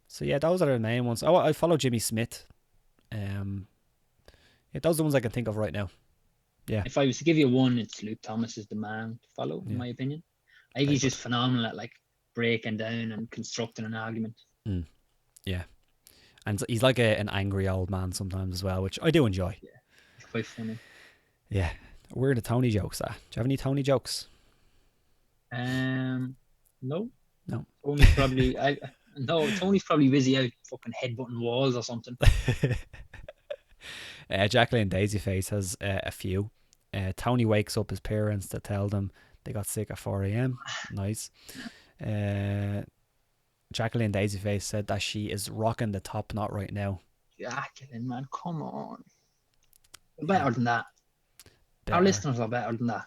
So yeah, those are the main ones. Oh, I follow Jimmy Smith. Yeah, those are the ones I can think of right now. Yeah. If I was to give you one, it's Luke Thomas is the man to follow, in my opinion. I think he's just phenomenal at like breaking down and constructing an argument. Yeah. And he's like an angry old man sometimes as well, which I do enjoy. Yeah, it's quite funny. Yeah. Where are the Tony jokes at? Do you have any Tony jokes? No. Tony's probably busy out fucking headbutting walls or something. Jacqueline Daisyface has a few. Tony wakes up his parents to tell them they got sick at 4 a.m. Nice. Jacqueline Daisyface said that she is rocking the top knot right now. Jacqueline, man, come on. Better than that. Our listeners are better than that.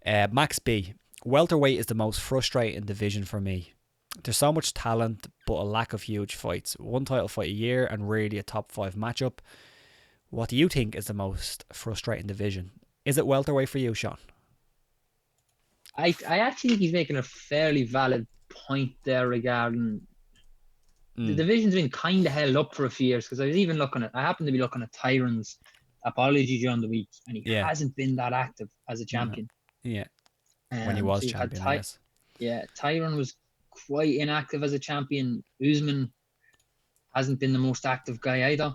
Yeah. Max B. Welterweight is the most frustrating division for me. There's so much talent, but a lack of huge fights. One title fight a year and rarely a top 5 matchup. What do you think is the most frustrating division? Is it welterweight for you, Sean? I actually think he's making a fairly valid point there regarding the division's been kind of held up for a few years, because I happened to be looking at Tyron's apology during the week, and he hasn't been that active as a champion. Yeah. When he was champion, I guess. Yeah, Tyron was quite inactive as a champion. Usman hasn't been the most active guy either.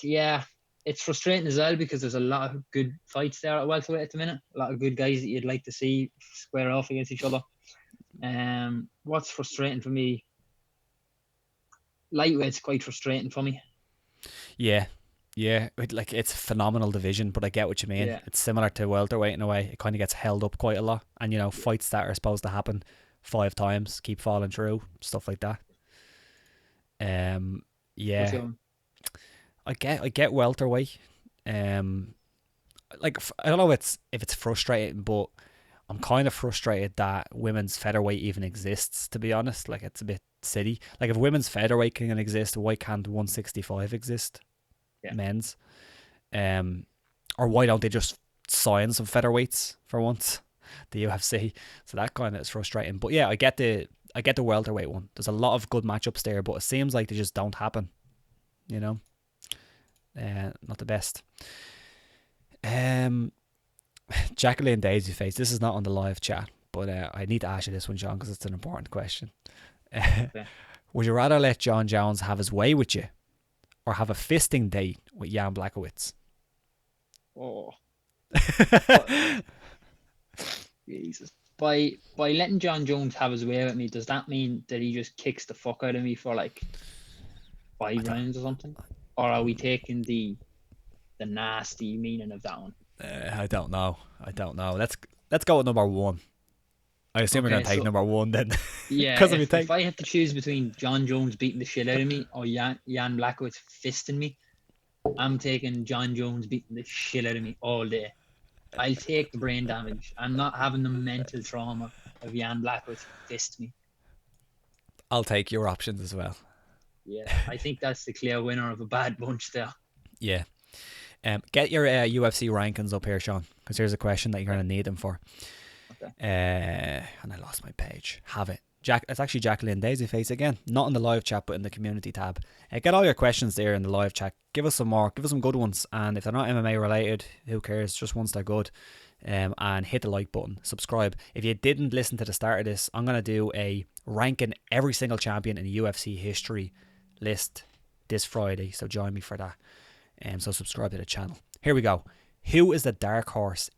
Yeah, it's frustrating as well because there's a lot of good fights there at welterweight at the minute. A lot of good guys that you'd like to see square off against each other. What's frustrating for me? Lightweight's quite frustrating for me. Yeah. Like it's a phenomenal division, but I get what you mean. Yeah. It's similar to welterweight in a way. It kind of gets held up quite a lot, and fights that are supposed to happen 5 times keep falling through, stuff like that. Yeah. I get welterweight. Like I don't know if it's frustrating, but I'm kind of frustrated that women's featherweight even exists, to be honest. Like it's a bit silly. Like if women's featherweight can exist, why can't 165 exist? Yeah. Men's. Or why don't they just sign some featherweights for once? The UFC. So that kind of is frustrating. But yeah, I get the welterweight one. There's a lot of good matchups there, but it seems like they just don't happen. Not the best. Jacqueline Daisyface. This is not on the live chat, but I need to ask you this one, John, because it's an important question. Okay. Would you rather let John Jones have his way with you, or have a fisting date with Jan Blachowicz? Oh. Jesus. By letting John Jones have his way with me, does that mean that he just kicks the fuck out of me for like 5 rounds or something? Or are we taking the nasty meaning of that one? I don't know. Let's go with number 1. I assume we're going to take number 1 then. Yeah, if I had to choose between John Jones beating the shit out of me or Jan Blachowicz fisting me, I'm taking John Jones beating the shit out of me all day. I'll take the brain damage. I'm not having the mental trauma of Jan Blachowicz fist me. I'll take your options as well. Yeah, I think that's the clear winner of a bad bunch there. Yeah. Get your UFC rankings up here, Sean, because here's a question that you're going to need them for. Okay. And I lost my page. Have it. It's actually Jacqueline Daisyface again. Not in the live chat, but in the community tab. Get all your questions there in the live chat. Give us some more. Give us some good ones. And if they're not MMA related, who cares? Just once they're good. And hit the like button. Subscribe. If you didn't listen to the start of this, I'm going to do a ranking every single champion in the UFC history list this Friday. So join me for that. So subscribe to the channel. Here we go. Who is the dark horse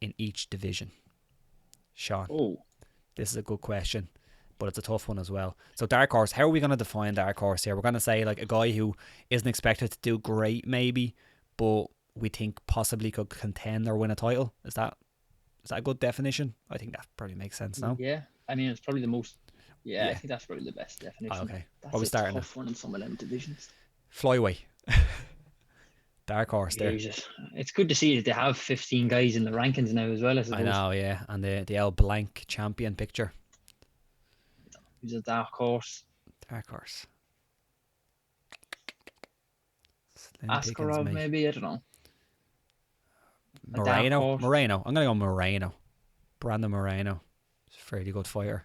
in each division? Sean. Oh. This is a good question, but it's a tough one as well. So dark horse, how are we going to define dark horse here? We're going to say like a guy who isn't expected to do great maybe, but we think possibly could contend or win a title. Is that Is that a good definition? I think that probably makes sense now. Yeah, I mean, it's probably the most. Yeah, I Yeah. think that's probably the best definition. Okay. That's What we a starting tough one in some of them divisions. Flyweight. Dark horse there. Jesus. It's good to see that they have 15 guys in the rankings now as well, I suppose. I know, yeah. And the old blank champion picture. He's a dark horse. Dark horse. Slim Askarov, Pickens, maybe, I don't know. Moreno. I'm gonna go Moreno. Brandon Moreno. He's a fairly good fighter.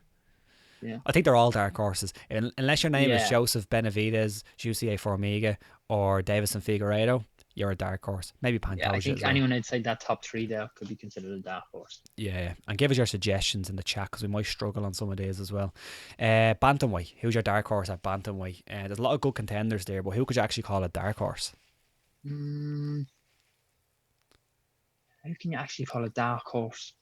Yeah. I think they're all dark horses. Unless your name is Joseph Benavidez, Jussier Formiga, or Davison Figueiredo, you're a dark horse. Maybe Pantoja. Yeah, I think anyone outside that top three there could be considered a dark horse. Yeah, and give us your suggestions in the chat because we might struggle on some of these as well. Bantamweight. Who's your dark horse at Bantamweight? There's a lot of good contenders there, but who could you actually call a dark horse? How can you actually call a dark horse?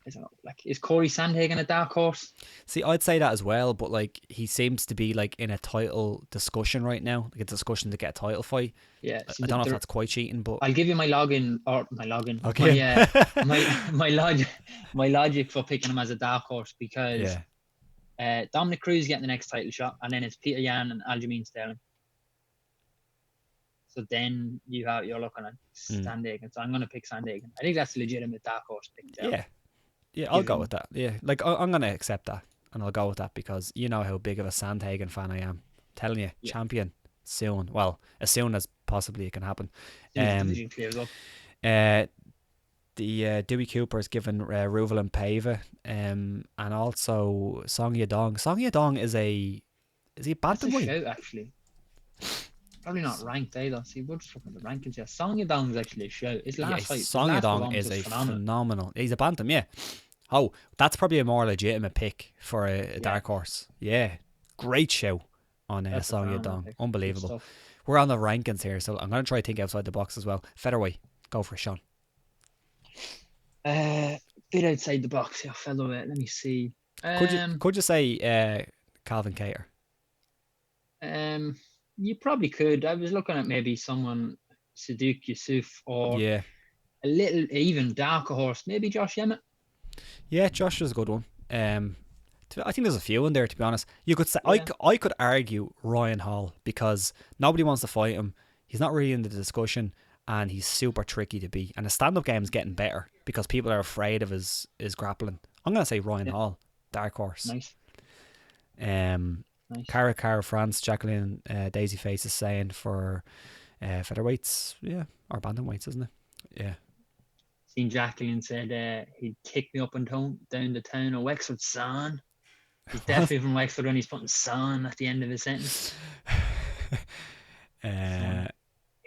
I don't know. Like, is Corey Sandhagen a dark horse? See, I'd say that as well, but like he seems to be like in a title discussion right now, like a discussion to get a title fight. Yeah, I don't know if that's quite cheating, but I'll give you my login. Okay. My logic for picking him as a dark horse because Dominic Cruz getting the next title shot, and then it's Peter Yan and Aljamain Sterling. So then you're looking at Sandhagen. So I'm going to pick Sandhagen. I think that's a legitimate dark horse pick. Yeah, I'll go with that. Yeah, like I'm going to accept that, and I'll go with that because you know how big of a Sandhagen fan I am. I'm telling you, champion soon. Well, as soon as possibly it can happen. The Dewey Cooper is given Ruvel and Pava, and also Song Yadong. Song Yadong is he a bantamweight? That's a shout, actually. Probably not ranked either. See, we're just looking at the rankings here. Song Yadong is actually a shout. His last fight. Song Yadong is a phenomenal. He's a bantam, yeah. Oh, that's probably a more legitimate pick for a dark horse. Yeah, great show on Song Yadong. Unbelievable. We're on the rankings here, so I'm going to try to think outside the box as well. Featherweight, go for it, Sean. Bit outside the box here, featherweight. Let me see. Could you say Calvin Cater? You probably could. I was looking at maybe someone, Sadiq Yusuf, or a little even darker horse, maybe Josh Emmett. Yeah, Josh is a good one. I think there's a few in there, to be honest. You could say I could argue Ryan Hall because nobody wants to fight him. He's not really in the discussion, and he's super tricky to beat. And the stand-up game is getting better because people are afraid of his grappling. I'm gonna say Ryan Hall, dark horse. Nice. Cara France, Jacqueline Daisy Face is saying for featherweights, or bantamweights, isn't it? Yeah. Seen Jacqueline said he'd kick me up and down the town of Wexford, son. He's definitely from Wexford when he's putting son at the end of his sentence. Yes,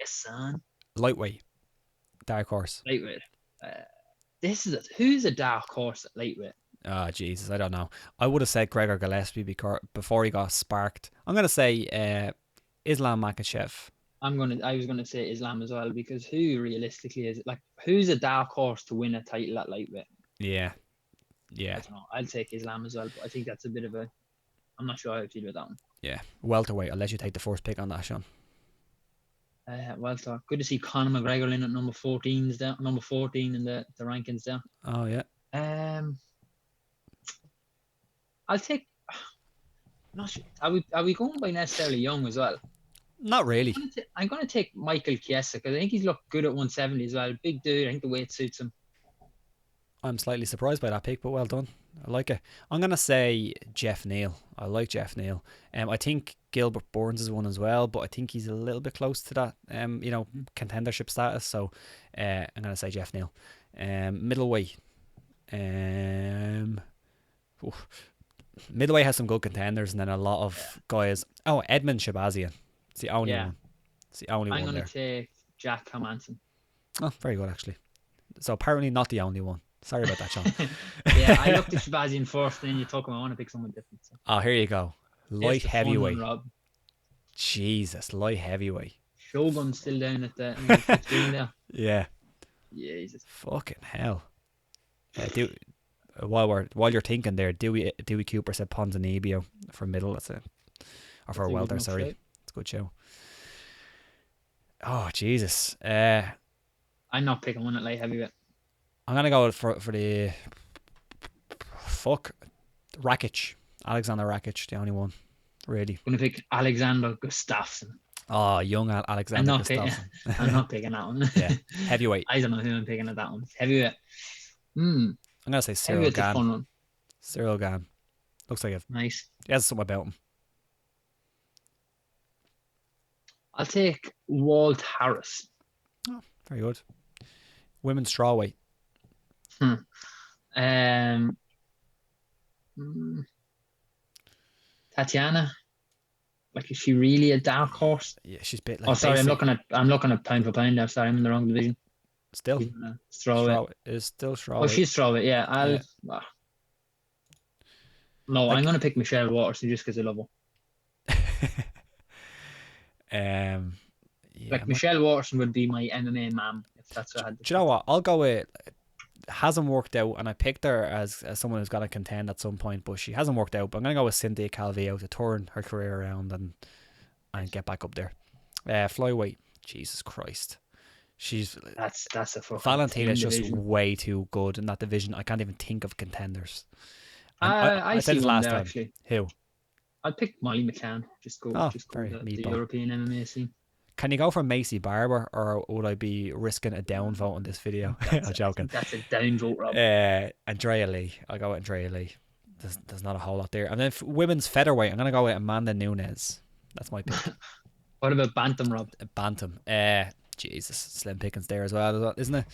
son. Lightweight, dark horse. Lightweight. Who's a dark horse at lightweight? Oh, Jesus, I don't know. I would have said Gregor Gillespie before he got sparked. I'm going to say Islam Makhachev. I was gonna say Islam as well because who realistically is it? Like, who's a dark horse to win a title at lightweight? Yeah. I don't know. I'll take Islam as well, but I think that's a bit of I'm not sure how I feel about that one. Yeah, welterweight. I'll let you take the first pick on that, Sean. Welter. Good to see Conor McGregor in at number 14 in the rankings there. Oh yeah. I'll take. I'm not sure. Are we going by necessarily young as well? Not really. I'm going to take Michael Chiesa because I think he's looked good at 170 as well. Big dude. I think the weight suits him. I'm slightly surprised by that pick, but well done. I like it. I'm going to say Jeff Neal. I like Jeff Neal. I think Gilbert Burns is one as well, but I think he's a little bit close to that, contendership status. So I'm going to say Jeff Neal. Middleweight. Middleweight has some good contenders and then a lot of guys. Oh, Edmund Shabazian. It's the only one. It's the only one there. I'm going to take Jack Hermanson. Oh, very good, actually. So apparently not the only one. Sorry about that, Sean. Yeah, I looked at Shabazian first, then you took him. I want to pick someone different. So. Oh, here you go. Light heavyweight. Rob. Jesus, light heavyweight. Shogun's still down at the 15 there. Yeah. Jesus. Fucking hell. While you're thinking there, Dewey Cooper said Ponzinibbio for middle. That's it. Or for welter, sorry. Shape. It's a good show. Oh, Jesus. I'm not picking one at light heavyweight. I'm gonna go for the Rakic. Alexander Rakic, the only one, really. I'm gonna pick Alexander Gustafsson. Oh, young Alexander Gustafsson. I'm not picking that one. Yeah, heavyweight. I don't know who I'm picking at that one. Heavyweight. I'm gonna say Cyril Heavyweight's a Gane. fun one. Cyril Gane. Looks like Nice. He has something about him. I'll take Walt Harris. Oh, very good. Women's strawweight. Tatiana. Like, is she really a dark horse? Yeah, she's a bit like. Oh, sorry, I'm looking at pound for pound now. Sorry, I'm in the wrong division. Still, strawweight. Is still strawweight. Oh, she's strawweight. Yeah, No, I'm gonna pick Michelle Waterson just because I love her. Yeah, Michelle Waterson would be my MMA mom if that's what I had to. Do you know what? I'll go with. Hasn't worked out, and I picked her as someone who's going to contend at some point, but she hasn't worked out. But I'm going to go with Cynthia Calvillo to turn her career around and get back up there. Flyweight, Jesus Christ, that's a fucking. Valentina's just way too good in that division. I can't even think of contenders. I said this last time. Actually. Who? I'd pick Molly McCann. Just go the European MMA scene. Can you go for Macy Barber, or would I be risking a down vote in this video? I'm joking. That's a down vote, Rob. Andrea Lee. I'll go with Andrea Lee. There's not a whole lot there. And then women's featherweight, I'm going to go with Amanda Nunes. That's my pick. What about Bantam, Rob? Bantam. Jesus, slim pickings there as well, isn't it?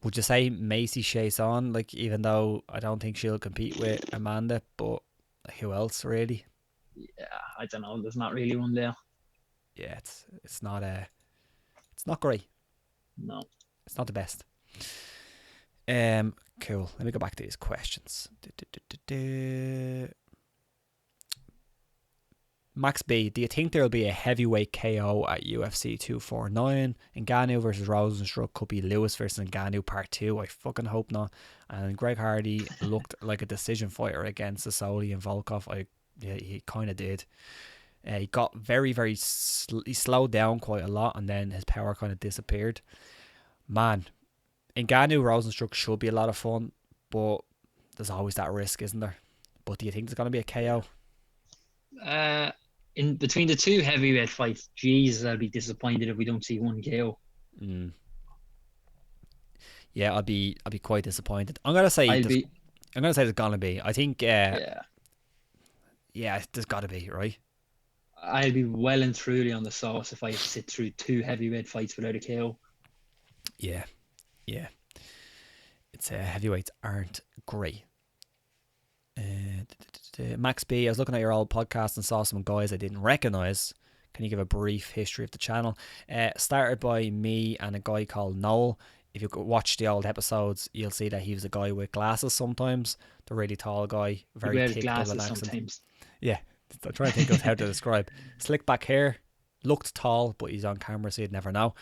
Would you say Macy Chiasson, like, even though I don't think she'll compete with Amanda, but who else really? Yeah, I don't know. There's not really one there. Yeah, it's not great. No, it's not the best. Cool. Let me go back to these questions. Max B, do you think there will be a heavyweight KO at UFC 249? Ngannou versus Rosenstruck could be Lewis versus Ngannou Part 2. I fucking hope not. And Greg Hardy looked like a decision fighter against Sasoli and Volkov. He kind of did. He got very, very. He slowed down quite a lot, and then his power kind of disappeared. Man, Ngannou Rosenstruck should be a lot of fun, but there's always that risk, isn't there? But do you think there's going to be a KO? In between the two heavyweight fights, Jesus, I'll be disappointed if we don't see one KO. Yeah, I'll be quite disappointed. I'm gonna say there's gonna be. I think. Yeah, there's got to be, right? I'll be well and truly on the sauce if I sit through two heavyweight fights without a KO. Yeah. It's heavyweights aren't great. Max B, I was looking at your old podcast and saw some guys I didn't recognise. Can you give a brief history of the channel? Started by me and a guy called Noel. If you watch the old episodes, you'll see that he was a guy with glasses sometimes. The really tall guy, very thick double accent. Sometimes. Yeah, I'm trying to think of how to describe. Slick back hair, looked tall, but he's on camera, so you'd never know.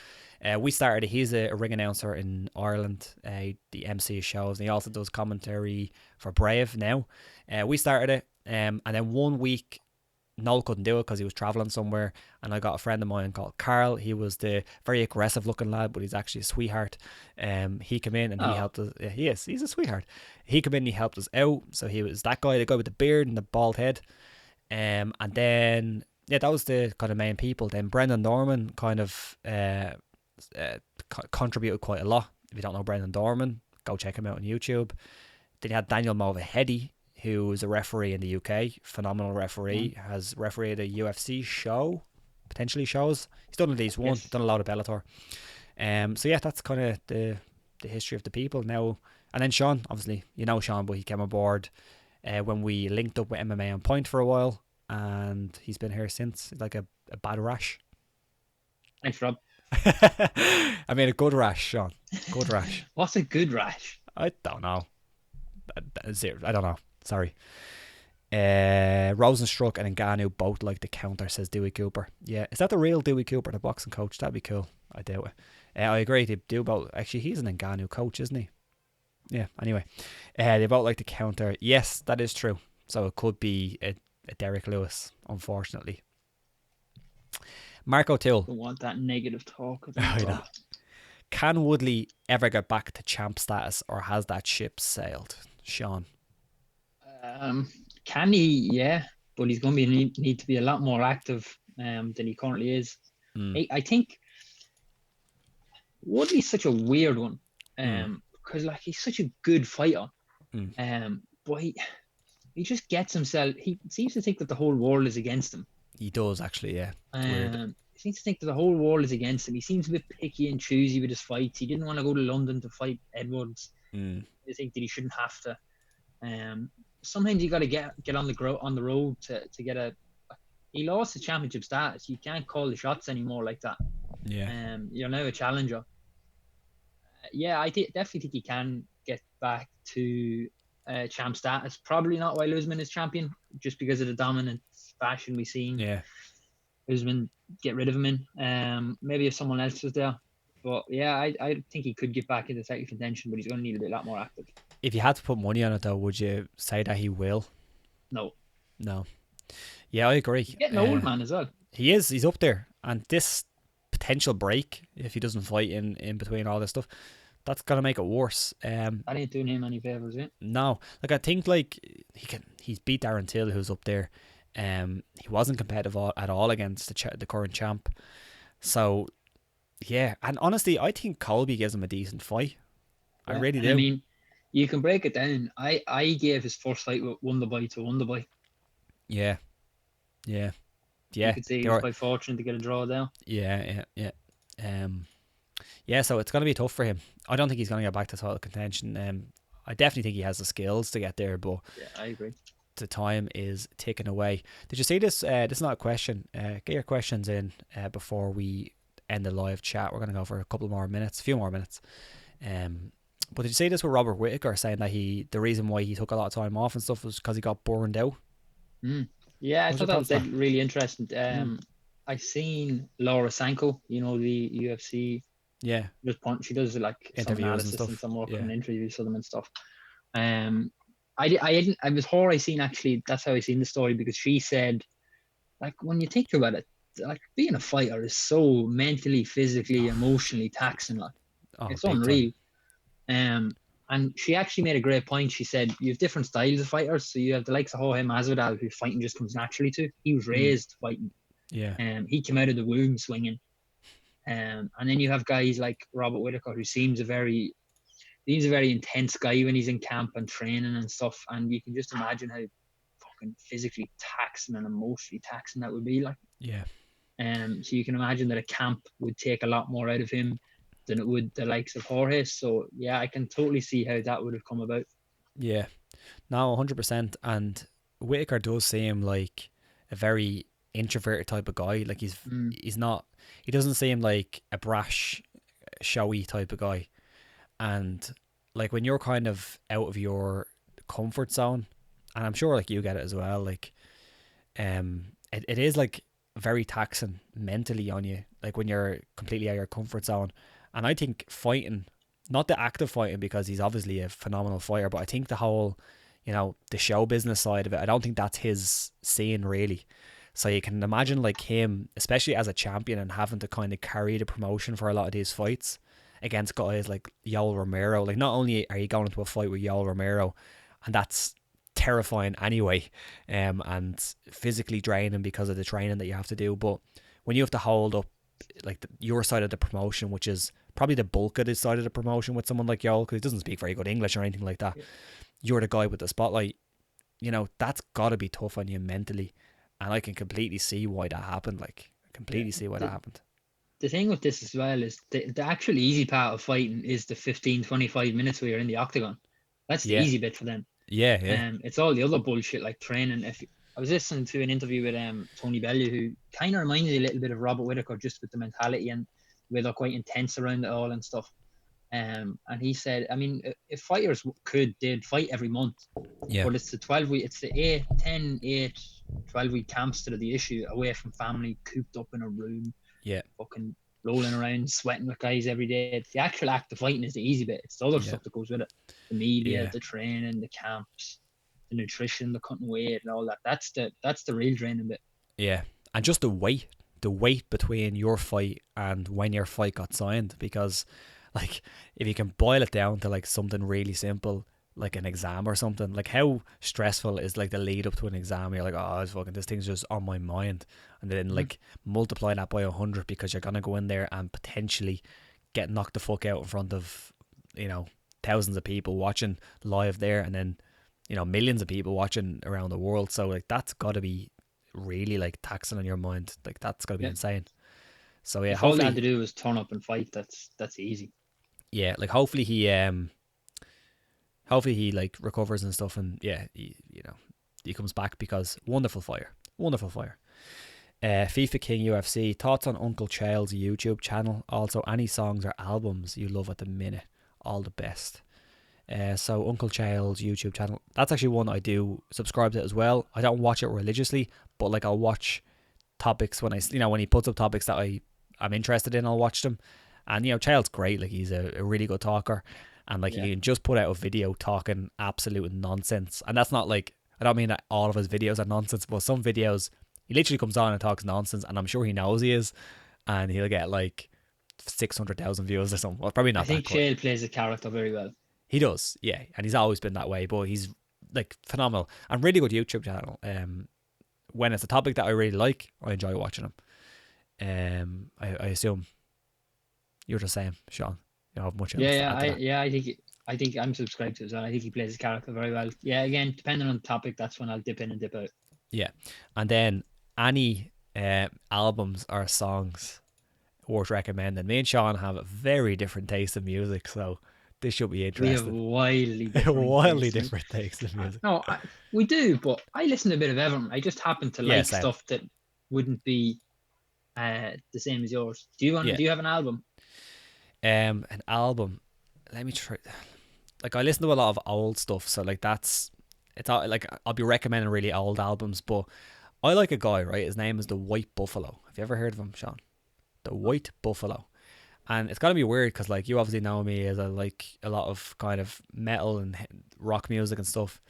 We started. He's a ring announcer in Ireland. The MC shows, and he also does commentary for Brave now. We started it, and then 1 week, Noel couldn't do it because he was travelling somewhere, and I got a friend of mine called Carl. He was the very aggressive looking lad, but he's actually a sweetheart. He came in and he helped us. Yeah, he's a sweetheart. He came in and he helped us out. So he was that guy, the guy with the beard and the bald head. And then that was the kind of main people. Then Brendan Dorman kind of contributed quite a lot. If you don't know Brendan Dorman, go check him out on YouTube. Then you had Daniel Mulvaheady, who is a referee in the UK, phenomenal referee, has refereed a UFC show, potentially shows. He's done at least one, done a lot of Bellator. So yeah, that's kind of the history of the people now. And then Sean, obviously, you know Sean, but he came aboard when we linked up with MMA on Point for a while, and he's been here since. He's like a bad rash. Thanks, Rob. I mean, a good rash, Sean. Good rash. What's a good rash? I don't know. I don't know. Sorry. Rosenstruck and Ngannou both like the counter, says Dewey Cooper. Yeah, is that the real Dewey Cooper, the boxing coach? That'd be cool. I doubt it. I agree. They do both. Actually, he's an Ngannou coach, isn't he? Yeah. Anyway, they both like the counter. Yes, that is true. So it could be a Derek Lewis, unfortunately. Mark O'Toole. Don't want that negative talk. I know. Can Woodley ever get back to champ status, or has that ship sailed, Sean? Can he? Yeah, but he's going to need to be a lot more active than he currently is. I think Woodley's such a weird one, because like he's such a good fighter, but he just gets himself. He seems to think that the whole world is against him. He does actually, yeah. It's weird. He seems to think that the whole world is against him. He seems a bit picky and choosy with his fights. He didn't want to go to London to fight Edwards. I think that he shouldn't have to. Sometimes you got to get on the road to get a. He lost the championship status. You can't call the shots anymore like that. Yeah. You're now a challenger. Yeah, I definitely think he can get back to champ status. Probably not while Usman is champion, just because of the dominant fashion we've seen. Yeah. Usman get rid of him in. Maybe if someone else was there. But yeah, I think he could get back into title contention, but he's going to need a lot more active. If you had to put money on it, though, would you say that he will? No. Yeah, I agree. He's getting old, man, as well. He is. He's up there. And this potential break, if he doesn't fight in between all this stuff, that's going to make it worse. That ain't doing him any favours, eh? No. Like, I think, like, he's beat Darren Till, who's up there. He wasn't competitive at all against the current champ. So, yeah. And honestly, I think Colby gives him a decent fight. I really do. I mean, you can break it down. I gave his first fight with Wonderboy to Wonderboy. Yeah. You could say he was quite fortunate to get a draw there. Yeah. Yeah, so it's going to be tough for him. I don't think he's going to get back to title contention. I definitely think he has the skills to get there, but yeah, I agree. The time is ticking away. Did you see this? This is not a question. Get your questions in before we end the live chat. We're going to go for a few more minutes. But did you see this with Robert Whittaker saying that the reason why he took a lot of time off and stuff was because he got burned out? Yeah, I thought that was really interesting. I've seen Laura Sanko, the UFC. Yeah. She does like interviews some analysis and stuff. And some work and interviews for them and stuff. I was her I seen actually. That's how I seen the story, because she said, like, when you think about it, like, being a fighter is so mentally, physically, emotionally taxing. Like, it's unreal. And she actually made a great point. She said you have different styles of fighters. So you have the likes of Jorge Masvidal, who fighting just comes naturally to. He was raised fighting. Yeah. He came out of the womb swinging. And then you have guys like Robert Whittaker, who seems a very intense guy when he's in camp and training and stuff. And you can just imagine how fucking physically taxing and emotionally taxing that would be like. Yeah. So you can imagine that a camp would take a lot more out of him than it would the likes of Jorge. So yeah, I can totally see how that would have come about. Yeah. No, 100%. And Whittaker does seem like a very introverted type of guy. Like he's not, he doesn't seem like a brash, showy type of guy. And like when you're kind of out of your comfort zone, and I'm sure like you get it as well, like it is like very taxing mentally on you, like when you're completely out of your comfort zone. And I think fighting, not the active fighting, because he's obviously a phenomenal fighter, but I think the whole, the show business side of it, I don't think that's his scene really. So you can imagine like him, especially as a champion, and having to kind of carry the promotion for a lot of these fights against guys like Yoel Romero. Like, not only are you going into a fight with Yoel Romero, and that's terrifying anyway, and physically draining because of the training that you have to do, but when you have to hold up like your side of the promotion, which is probably the bulk of this side of the promotion with someone like Yoel, because he doesn't speak very good English or anything like that, you're the guy with the spotlight, that's got to be tough on you mentally. And I can completely see why that happened. Like, that happened. The thing with this as well is the actual easy part of fighting is the 15-25 minutes where you're in the octagon. That's the easy bit for them. Yeah. It's all the other bullshit like training. I was listening to an interview with Tony Bellew, who kind of reminds me a little bit of Robert Whittaker, just with the mentality and where they're quite intense around it all and stuff. And he said, I mean, if fighters they'd fight every month. Yeah. But it's the 12-week, it's the 12-week camps that are the issue, away from family, cooped up in a room. Yeah. Fucking rolling around, sweating with guys every day. The actual act of fighting is the easy bit. It's the other stuff that goes with it. The media, the training, the camps, the nutrition, the cutting weight and all that. That's the real draining bit. Yeah. And just the wait between your fight and when your fight got signed, because like if you can boil it down to like something really simple, like an exam or something, like how stressful is like the lead up to an exam? You're like, oh, it's fucking, this thing's just on my mind, and then like multiply that by 100 because you're gonna go in there and potentially get knocked the fuck out in front of, you know, thousands of people watching live there, and then, you know, millions of people watching around the world. So like that's got to be really like taxing on your mind. Like that's got to be insane. So yeah, if all hopefully they had to do was turn up and fight, that's easy. Yeah, like hopefully he like recovers and stuff, and yeah, you know, he comes back, because wonderful fire. FIFA King UFC, thoughts on Uncle Child's YouTube channel, also any songs or albums you love at the minute, all the best. So Uncle Child's YouTube channel, that's actually one I do subscribe to as well. I don't watch it religiously, but like I'll watch topics when when he puts up topics that I'm interested in, I'll watch them. And you know, Child's great, like he's a really good talker, and like he can just put out a video talking absolute nonsense. And that's not like, I don't mean that all of his videos are nonsense, but some videos he literally comes on and talks nonsense, and I'm sure he knows he is, and he'll get like 600,000 views or something. Well, probably not. I think Child plays the character very well. He does, yeah, and he's always been that way. But he's like phenomenal and really good YouTube channel. When it's a topic that I really like, I enjoy watching him. I assume you're the same, Sean. You don't have much. I think I'm subscribed to as well. I think he plays his character very well. Yeah, again, depending on the topic, that's when I'll dip in and dip out. Yeah, and then any albums or songs worth recommending. Me and Sean have a very different taste in music, so this should be interesting. We have wildly different tastes in music. No, we do, but I listen to a bit of everything. I just happen to like stuff that wouldn't be the same as yours. Do you have an album? An album. Let me try. Like I listen to a lot of old stuff, so like it's all, like I'll be recommending really old albums, but I like a guy, right? His name is the White Buffalo. Have you ever heard of him, Sean? The White Buffalo. And it's gotta be weird because like you obviously know me as I like a lot of kind of metal and rock music and stuff.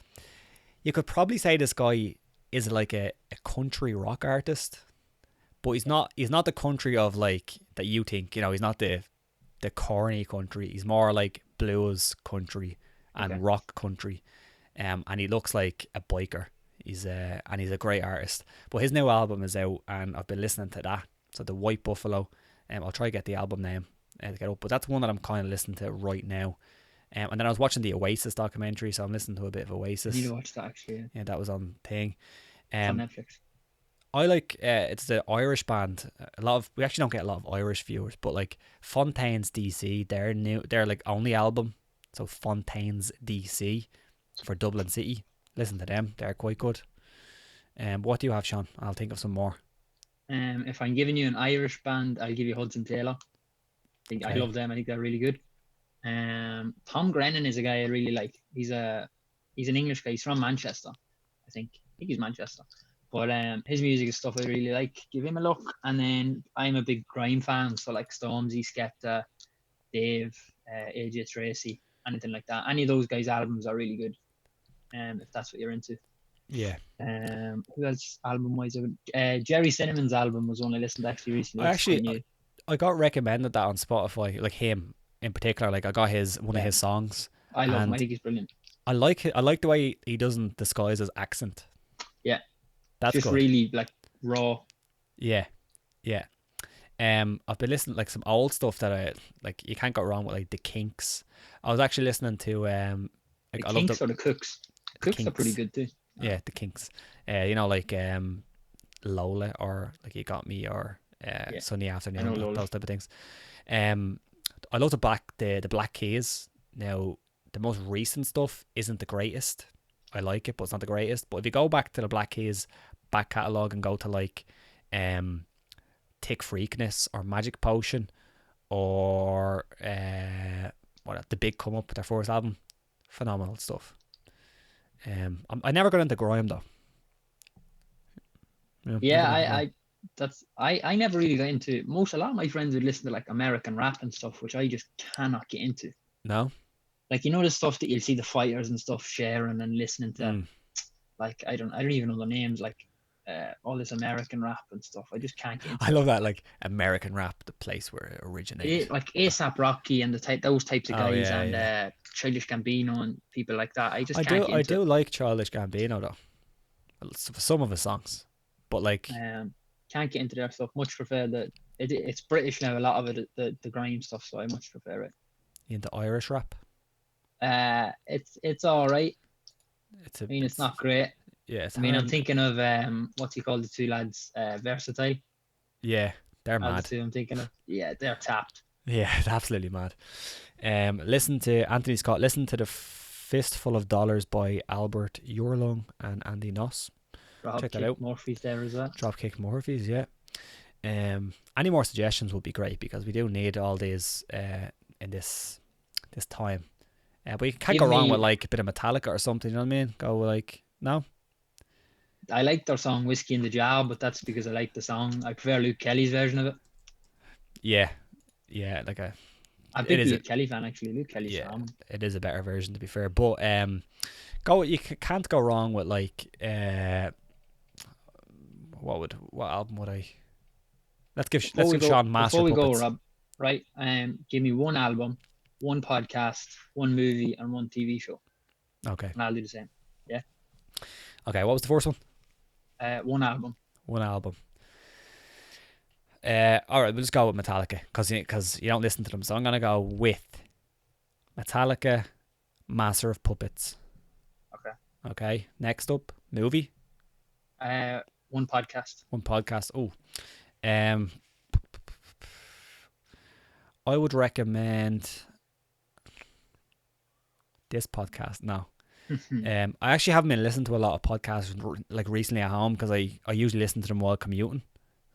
You could probably say this guy is like a country rock artist, but he's not the country of like that you think, you know, he's not the corny country. He's more like blues country and rock country. And he looks like a biker. He's a great artist. But his new album is out, and I've been listening to that. So the White Buffalo. I'll try to get the album name to get up, but that's one that I'm kind of listening to right now. And then I was watching the Oasis documentary, so I'm listening to a bit of Oasis. I need to watch that actually. Yeah, that was on thing. It's on Netflix. I like it's the Irish band. We actually don't get a lot of Irish viewers, but like Fontaines DC, they're like only album. So Fontaines DC for Dublin City. Listen to them; they're quite good. What do you have, Sean? I'll think of some more. If I'm giving you an Irish band, I'll give you Hudson Taylor. I love them. I think they're really good. Tom Grennan is a guy I really like. He's an English guy. He's from Manchester, I think he's Manchester. But his music is stuff I really like. Give him a look. And then I'm a big grime fan, so like Stormzy, Skepta, Dave, AJ Tracy, anything like that. Any of those guys' albums are really good. If that's what you're into. Yeah. Who else album wise? Jerry Cinnamon's album was one I listened to actually recently. I got recommended that on Spotify, like him in particular. Like I got one of his songs. I love him. I think he's brilliant. I like the way he doesn't disguise his accent. Yeah. That's just good. Really like raw. Yeah. I've been listening to like some old stuff that I like. You can't go wrong with like the Kinks. I was actually listening to like the Kinks or the Cooks. Cooks are pretty good too. Yeah, the Kinks. You know, like Lola, or like You Got Me, or Sunday Afternoon, those type of things. I love the Black Keys. Now the most recent stuff isn't the greatest. I like it, but it's not the greatest. But if you go back to the Black Keys back catalogue and go to like Tick Freakness or Magic Potion or the Big Come Up, their first album, phenomenal stuff. I never got into grime though. I never really got into a lot of my friends would listen to like American rap and stuff, which I just cannot get into. No. Like, you know, the stuff that you'll see the fighters and stuff sharing and listening to, like I don't even know the names, like all this American rap and stuff. I just can't get into I love that, like American rap, the place where it originated. like ASAP Rocky and those types of guys, yeah, yeah. and Childish Gambino and people like that. I just I can't do get into I do like Childish Gambino though, for some of his songs, but like can't get into their stuff. Much prefer it's British now. A lot of it, the grime stuff. So I much prefer it. into Irish rap. It's all right. It's it's not great. Yeah, it's I'm thinking of what's he called, the two lads, Versatile. Yeah, they're mad. The two I'm thinking of. Yeah, they're tapped. Yeah, it's absolutely mad. Listen to Anthony Scott. Listen to the Fistful of Dollars by Albert Yurlung and Andy Noss. Check that out. Murphy's there as well. Dropkick Murphys, yeah. Any more suggestions would be great, because we do need all these in this time. But you can't go wrong with like a bit of Metallica or something. You know what I mean? Go like no. I like their song "Whiskey in the Jar," but that's because I like the song. I prefer Luke Kelly's version of it. Yeah, like I'm a big Luke Kelly fan, actually. Luke Kelly's song. It is a better version, to be fair. But you can't go wrong with like what album would I? Let's give Sean Master before we Puppets. go, Rob. Right, give me one album, one podcast, one movie, and one TV show. Okay. And I'll do the same. Yeah. Okay. What was the first one? One album. One album. All right, we'll just go with Metallica because you don't listen to them. So I'm gonna go with Metallica, Master of Puppets. Okay. Okay. Next up, movie. One podcast. One podcast. Oh, I would recommend this podcast. No. I actually haven't been listening to a lot of podcasts like recently at home, because I usually listen to them while commuting,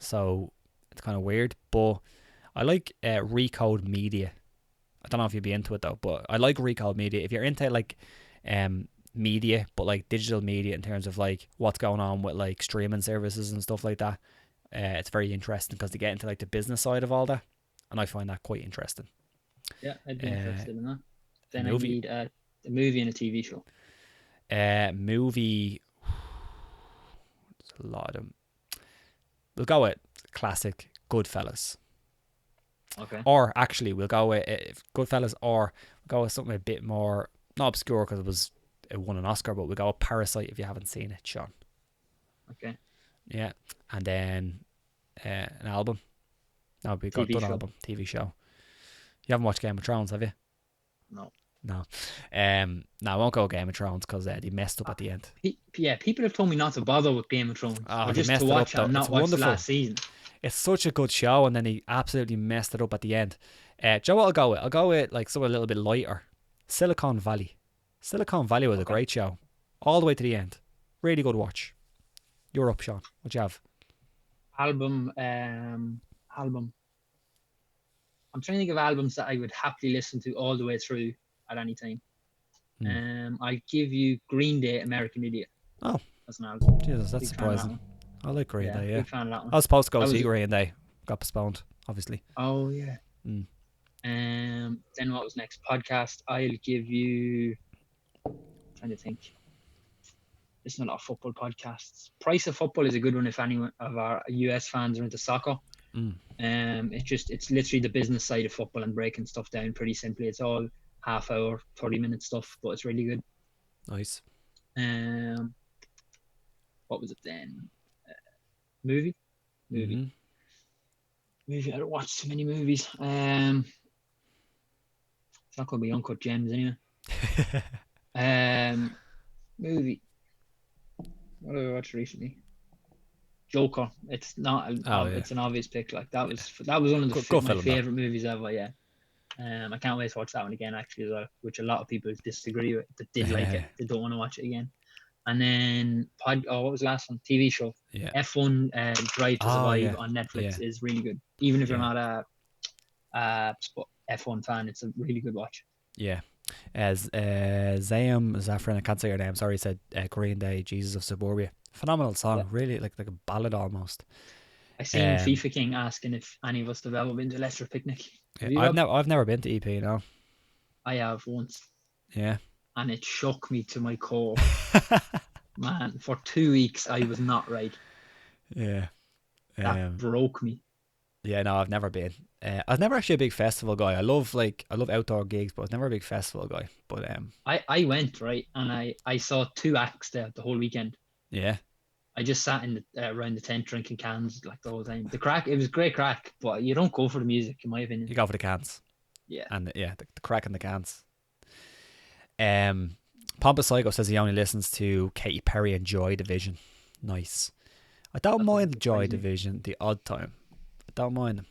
so it's kind of weird. But I like Recode Media. I don't know if you'd be into it though, but I like Recode Media. If you're into like media, but like digital media in terms of like what's going on with like streaming services and stuff like that, it's very interesting because they get into like the business side of all that, and I find that quite interesting. Yeah, I'd be interested in that. Then I need a movie and a TV show. Movie. There's a lot of them. We'll go with classic Goodfellas. Okay. Or actually, we'll go with Goodfellas, or we'll go with something a bit more, not obscure because it won an Oscar, but we'll go with Parasite if you haven't seen it, Sean. Okay. Yeah, and then an album. That would be a good album, TV show. You haven't watched Game of Thrones, have you? No. No, I won't go Game of Thrones because they messed up at the end. Yeah, people have told me not to bother with Game of Thrones. Oh, just to watch it and not watch the last season. It's such a good show, and then he absolutely messed it up at the end. Joe, what I'll go with? I'll go with like something a little bit lighter. Silicon Valley. Silicon Valley was a great show, all the way to the end. Really good watch. You're up, Sean. What you have? Album. I'm trying to think of albums that I would happily listen to all the way through at any time. I give you Green Day, American Idiot. Oh, that's an album. Jesus, that's surprising. I like Green Day. Yeah, big fan of that one. I was supposed to go see Green Day. Got postponed, obviously. Oh yeah. Then what was next? Podcast. I'll give you. I'm trying to think. Listen to a lot of football podcasts. Price of Football is a good one if any of our US fans are into soccer. It's literally the business side of football and breaking stuff down pretty simply. It's all half hour, 30-minute stuff, but it's really good. Nice. What was it then? Movie. Movie. I don't watch too many movies. It's not gonna be Uncut Gems anyway. Movie. What have I watched recently? Joker. It's not. It's an obvious pick. Like that was one of my favorite movies ever. Yeah. I can't wait to watch that one again actually as well, which a lot of people disagree with. That did like it. They don't want to watch it again. And then what was the last one? TV show. Yeah. F1 Drive to Survive on Netflix is really good. Even if you're not a F1 fan, it's a really good watch. Yeah. As Zayam Zafran, I can't say your name. Sorry, said Green Day, Jesus of Suburbia. Phenomenal song, really like a ballad almost. I seen FIFA King asking if any of us have ever been to Leicester Picnic. I've never been to EP. No. I have once. Yeah. And it shook me to my core. Man, for 2 weeks I was not right. Yeah. That broke me. Yeah, no, I've never been. I was never actually a big festival guy. I love outdoor gigs, but I was never a big festival guy. But I went, right, and I saw two acts there the whole weekend. yeah, I just sat in around the tent drinking cans like the whole time. The crack, it was great crack, but you don't go for the music, in my opinion. you go for the cans. Yeah. And yeah, the crack in the cans. Pompous Psycho says he only listens to Katy Perry and Joy Division. Nice. I don't mind Joy Division the odd time. I don't mind them.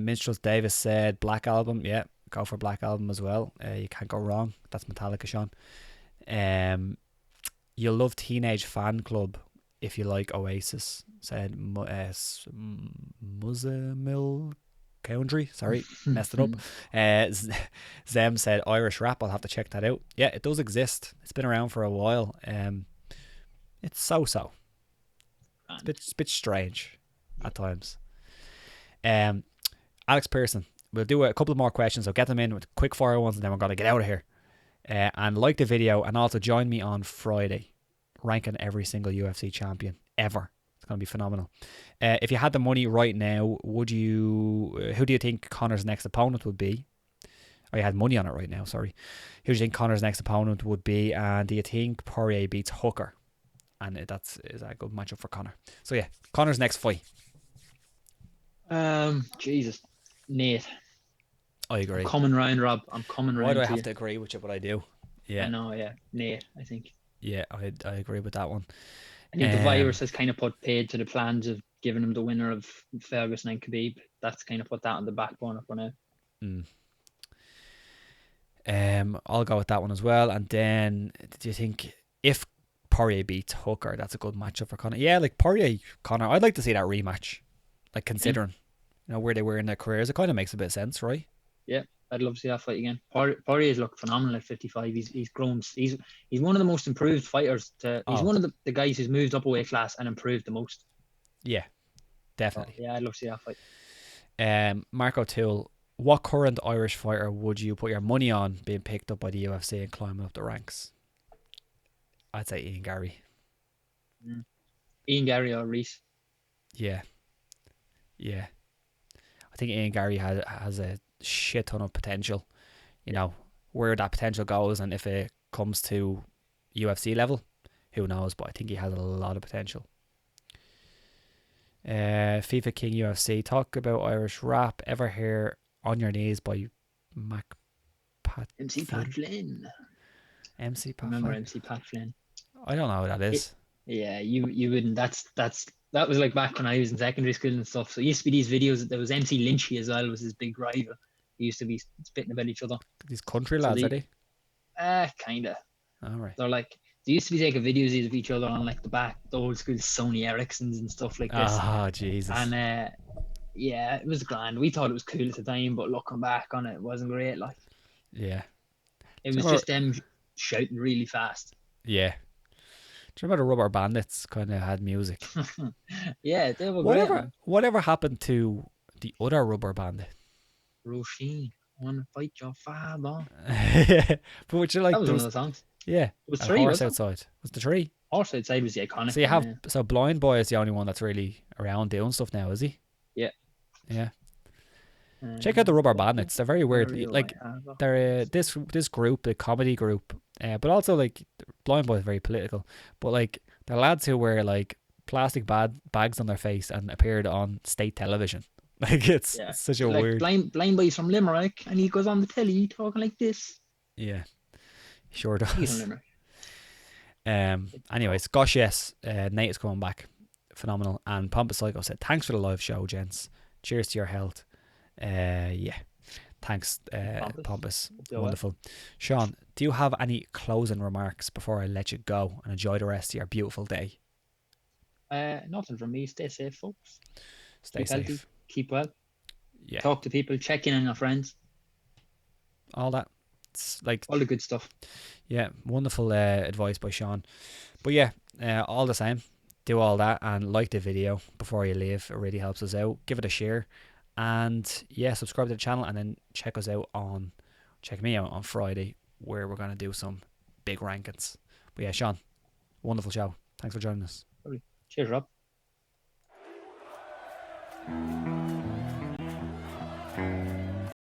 Minstrels Davis said Black Album. Yeah, go for Black Album as well. You can't go wrong. That's Metallica, Sean. You'll love Teenage Fan Club if you like Oasis, said Muzzamil Country. Sorry, messed it up. Zem said Irish rap. I'll have to check that out. Yeah, it does exist. It's been around for a while. It's so. It's a bit strange at times. Alex Pearson. We'll do a couple of more questions. I'll get them in with quick fire ones, and then we're going to get out of here. And like the video, and also join me on Friday, ranking every single UFC champion ever. It's going to be phenomenal. If you had the money right now, who do you think Conor's next opponent would be? Oh, you had money on it right now, sorry. Who do you think Conor's next opponent would be? And do you think Poirier beats Hooker? And is that a good matchup for Conor? So yeah, Conor's next fight. Jesus, Nate. I agree. I'm coming round, Rob. I'm coming round. Why do I have to agree with you? But I do. Yeah. I know. Yeah, Nate. I think. Yeah, I agree with that one. I think the virus has kind of put paid to the plans of giving him the winner of Ferguson and Khabib. That's kind of put that on the back burner for now. I'll go with that one as well. And then, do you think if Poirier beats Hooker, that's a good matchup for Conor? Yeah, like Poirier, Conor. I'd like to see that rematch. Like considering, where they were in their careers, it kind of makes a bit of sense, right? Yeah, I'd love to see that fight again. Poirier's looked phenomenal at 55. He's grown. He's one of the most improved fighters. He's one of the guys who's moved up a weight class and improved the most. Yeah, definitely. So, yeah, I'd love to see that fight. Marco Toole, what current Irish fighter would you put your money on being picked up by the UFC and climbing up the ranks? I'd say Ian Garry. Ian Garry or Reese? Yeah. I think Ian Garry has a shit ton of potential. Where that potential goes, and if it comes to UFC level, who knows? But I think he has a lot of potential. FIFA King UFC, talk about Irish rap. Ever hear On Your Knees by MC Pat Flynn. MC Pat Remember Flynn? MC Pat Flynn? I don't know who that is. Yeah, you wouldn't. That was like back when I was in secondary school and stuff. So it used to be these videos. There was MC Lynchy as well, was his big rival. He used to be spitting about each other. These country lads, are they? Kinda. All right. They're like, they used to be taking videos of each other on like the old school Sony Ericssons and stuff like this. Oh, Jesus. And yeah, it was grand. We thought it was cool at the time, but looking back on it, it wasn't great. Like, yeah, it was just them shouting really fast. Yeah. Do you remember the Rubber Bandits kind of had music? Yeah, they were great. Whatever happened to the other Rubber Bandit? Roisin, I wanna fight your father. But would you like? That was one of the songs. Yeah, it was three. Horse Outside was the tree. Horse Outside was the iconic. So you have Blind Boy is the only one that's really around doing stuff now, is he? Yeah. Yeah. Check out the Rubber Bandits. They're very weird. Like they're this group, the comedy group, but also like Blind Boy is very political. But like they're lads who wear like plastic bags on their face and appeared on state television. Like it's such a weird. Blind Boy's from Limerick, and he goes on the telly talking like this. Yeah, sure does. He's from Limerick. Anyways, gosh, yes, Nate is coming back, phenomenal. And Pompous Psycho said, "Thanks for the live show, gents. Cheers to your health." Yeah, thanks, Pompous. Wonderful. Sean, do you have any closing remarks before I let you go and enjoy the rest of your beautiful day? Nothing from me. Stay safe, folks. Stay safe. Healthy, keep well. Yeah. Talk to people. Check in on your friends. All that. It's like all the good stuff. Yeah, wonderful advice by Sean. But yeah, all the same, do all that and like the video before you leave. It really helps us out. Give it a share. And yeah, subscribe to the channel, and then check me out on Friday, where we're going to do some big rankings. But yeah, Sean, wonderful show. Thanks for joining us. Cheers, Rob.